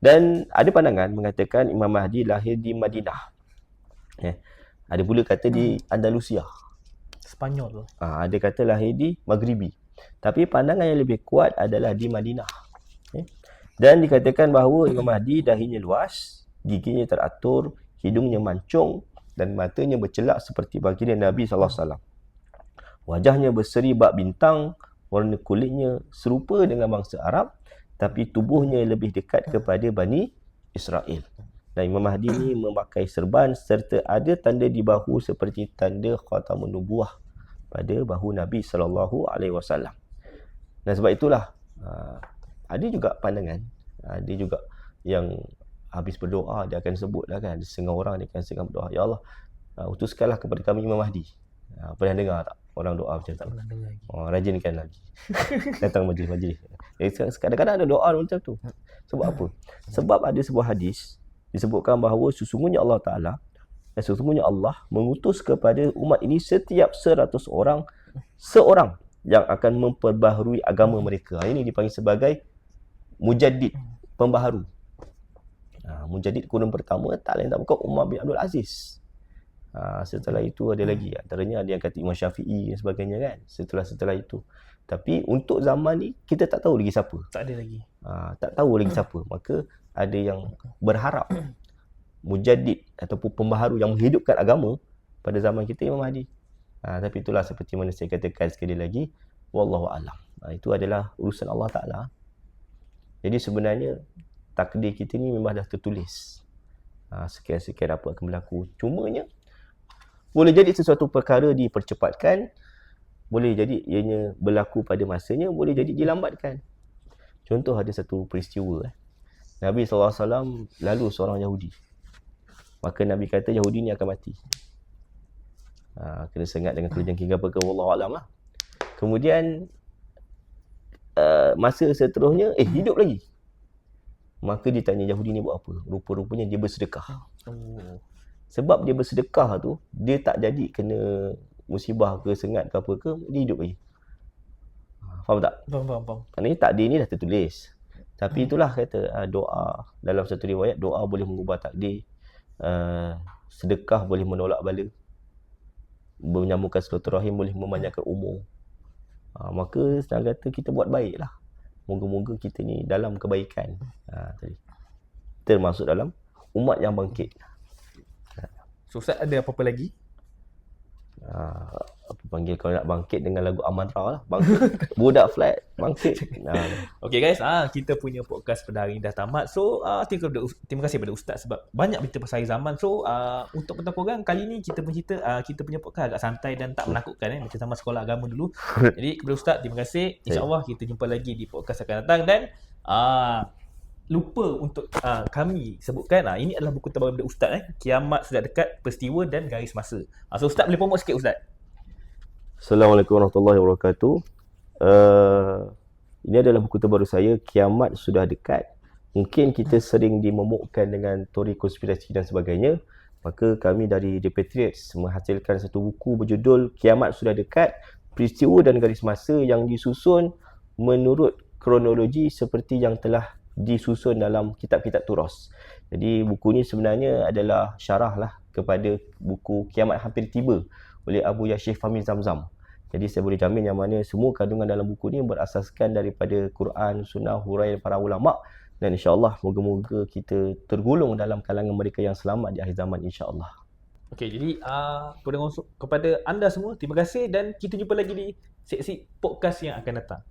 Dan ada pandangan mengatakan Imam Mahdi lahir di Madinah. Ada pula kata di Andalusia. Spanyol tu. Ada kata lahir di Maghribi. Tapi pandangan yang lebih kuat adalah di Madinah. Dan dikatakan bahawa Imam Mahdi dahinya luas, giginya teratur, hidungnya mancung dan matanya bercelak seperti baginda Nabi SAW. Wajahnya berseri bak bintang, warna kulitnya serupa dengan bangsa Arab, tapi tubuhnya lebih dekat kepada Bani Israel. Dan Imam Mahdi ni memakai serban serta ada tanda di bahu seperti tanda khatamun nubuwah pada bahu Nabi SAW. Dan sebab itulah ada juga pandangan, ada juga yang habis berdoa dia akan sebut lah kan, ada setengah orang dia akan setengah berdoa, ya Allah utuskanlah kepada kami Imam Mahdi. Pernah dengar tak orang doa macam tak? Pernah dengar lagi. Rajinkan lagi. Datang majlis-majlis. Kadang-kadang ada doa macam tu. Sebab apa? Sebab ada sebuah hadis disebutkan bahawa sesungguhnya Allah Ta'ala dan sesungguhnya Allah mengutus kepada umat ini setiap 100 orang seorang yang akan memperbaharui agama mereka. Ini dipanggil sebagai mujaddid, pembaharu. Mujaddid kurun pertama tak lain tak bukan Umar bin Abdul Aziz. Setelah itu ada lagi, antaranya ada yang kata Imam Syafi'i dan sebagainya kan. Setelah itu. Tapi untuk zaman ni kita tak tahu lagi siapa. Tak ada lagi. Tak tahu lagi siapa. Maka ada yang berharap mujaddid ataupun pembaharu yang menghidupkan agama pada zaman kita Imam Mahdi. Tapi itulah seperti mana saya katakan sekali lagi, wallahu a'lam. Itu adalah urusan Allah Ta'ala. Jadi sebenarnya takdir kita ni memang dah tertulis. Sekian-sekian apa akan berlaku. Cumanya boleh jadi sesuatu perkara dipercepatkan, boleh jadi ianya berlaku pada masanya, boleh jadi dilambatkan. Contoh ada satu peristiwa. Nabi SAW lalu seorang Yahudi. Maka Nabi kata Yahudi ni akan mati. Kena sengat dengan kelejengking apa ke, wallahualam lah. Kemudian masa seterusnya hidup lagi. Maka ditanya Yahudi ni buat apa? Rupa-rupanya dia bersedekah. Sebab dia bersedekah tu, dia tak jadi kena musibah ke, sengat ke apa ke, dia hidup lagi. Faham tak? Faham. Maknanya takdir ni dah tertulis. Tapi itulah kata doa, dalam satu riwayat doa boleh mengubah takdir, sedekah boleh menolak bala, menyambungkan silaturahim boleh memanjangkan umur. Maka senang kata kita buat baiklah. Moga-moga kita ni dalam kebaikan. Tadi termasuk dalam umat yang bangkit. So Ustaz ada apa-apa lagi? Apa panggil kalau nak bangkit dengan lagu Amantra lah. Bangkit. Budak flat bangkit. Okay guys, kita punya podcast pada hari ini dah tamat. So terima kasih kepada Ustaz sebab banyak berita pasal hari zaman. So untuk penonton korang, kali ni kita bercerita, kita punya podcast agak santai dan tak menakutkan macam sama sekolah agama dulu. Jadi kepada Ustaz terima kasih. InsyaAllah kita jumpa lagi di podcast akan datang. Dan lupa untuk kami sebutkan, ini adalah buku terbaru daripada Ustaz, Kiamat Sudah Dekat, Peristiwa dan Garis Masa. So Ustaz boleh promote sikit Ustaz? Assalamualaikum warahmatullahi wabarakatuh. Ini adalah buku terbaru saya, Kiamat Sudah Dekat. Mungkin kita sering dimomokkan dengan teori konspirasi dan sebagainya. Maka kami dari The Patriots menghasilkan satu buku berjudul Kiamat Sudah Dekat, Peristiwa dan Garis Masa yang disusun menurut kronologi seperti yang telah disusun dalam kitab-kitab turas. Jadi buku ni sebenarnya adalah syarah lah kepada buku Kiamat Hampir Tiba oleh Abu Yashif Fahmi Zamzam. Jadi saya boleh jamin yang mana semua kandungan dalam buku ni berasaskan daripada Quran, Sunnah, huraian para ulama', dan insyaAllah moga-moga kita tergolong dalam kalangan mereka yang selamat di akhir zaman insyaAllah. Okey, jadi kepada anda semua, terima kasih dan kita jumpa lagi di sesi podcast yang akan datang.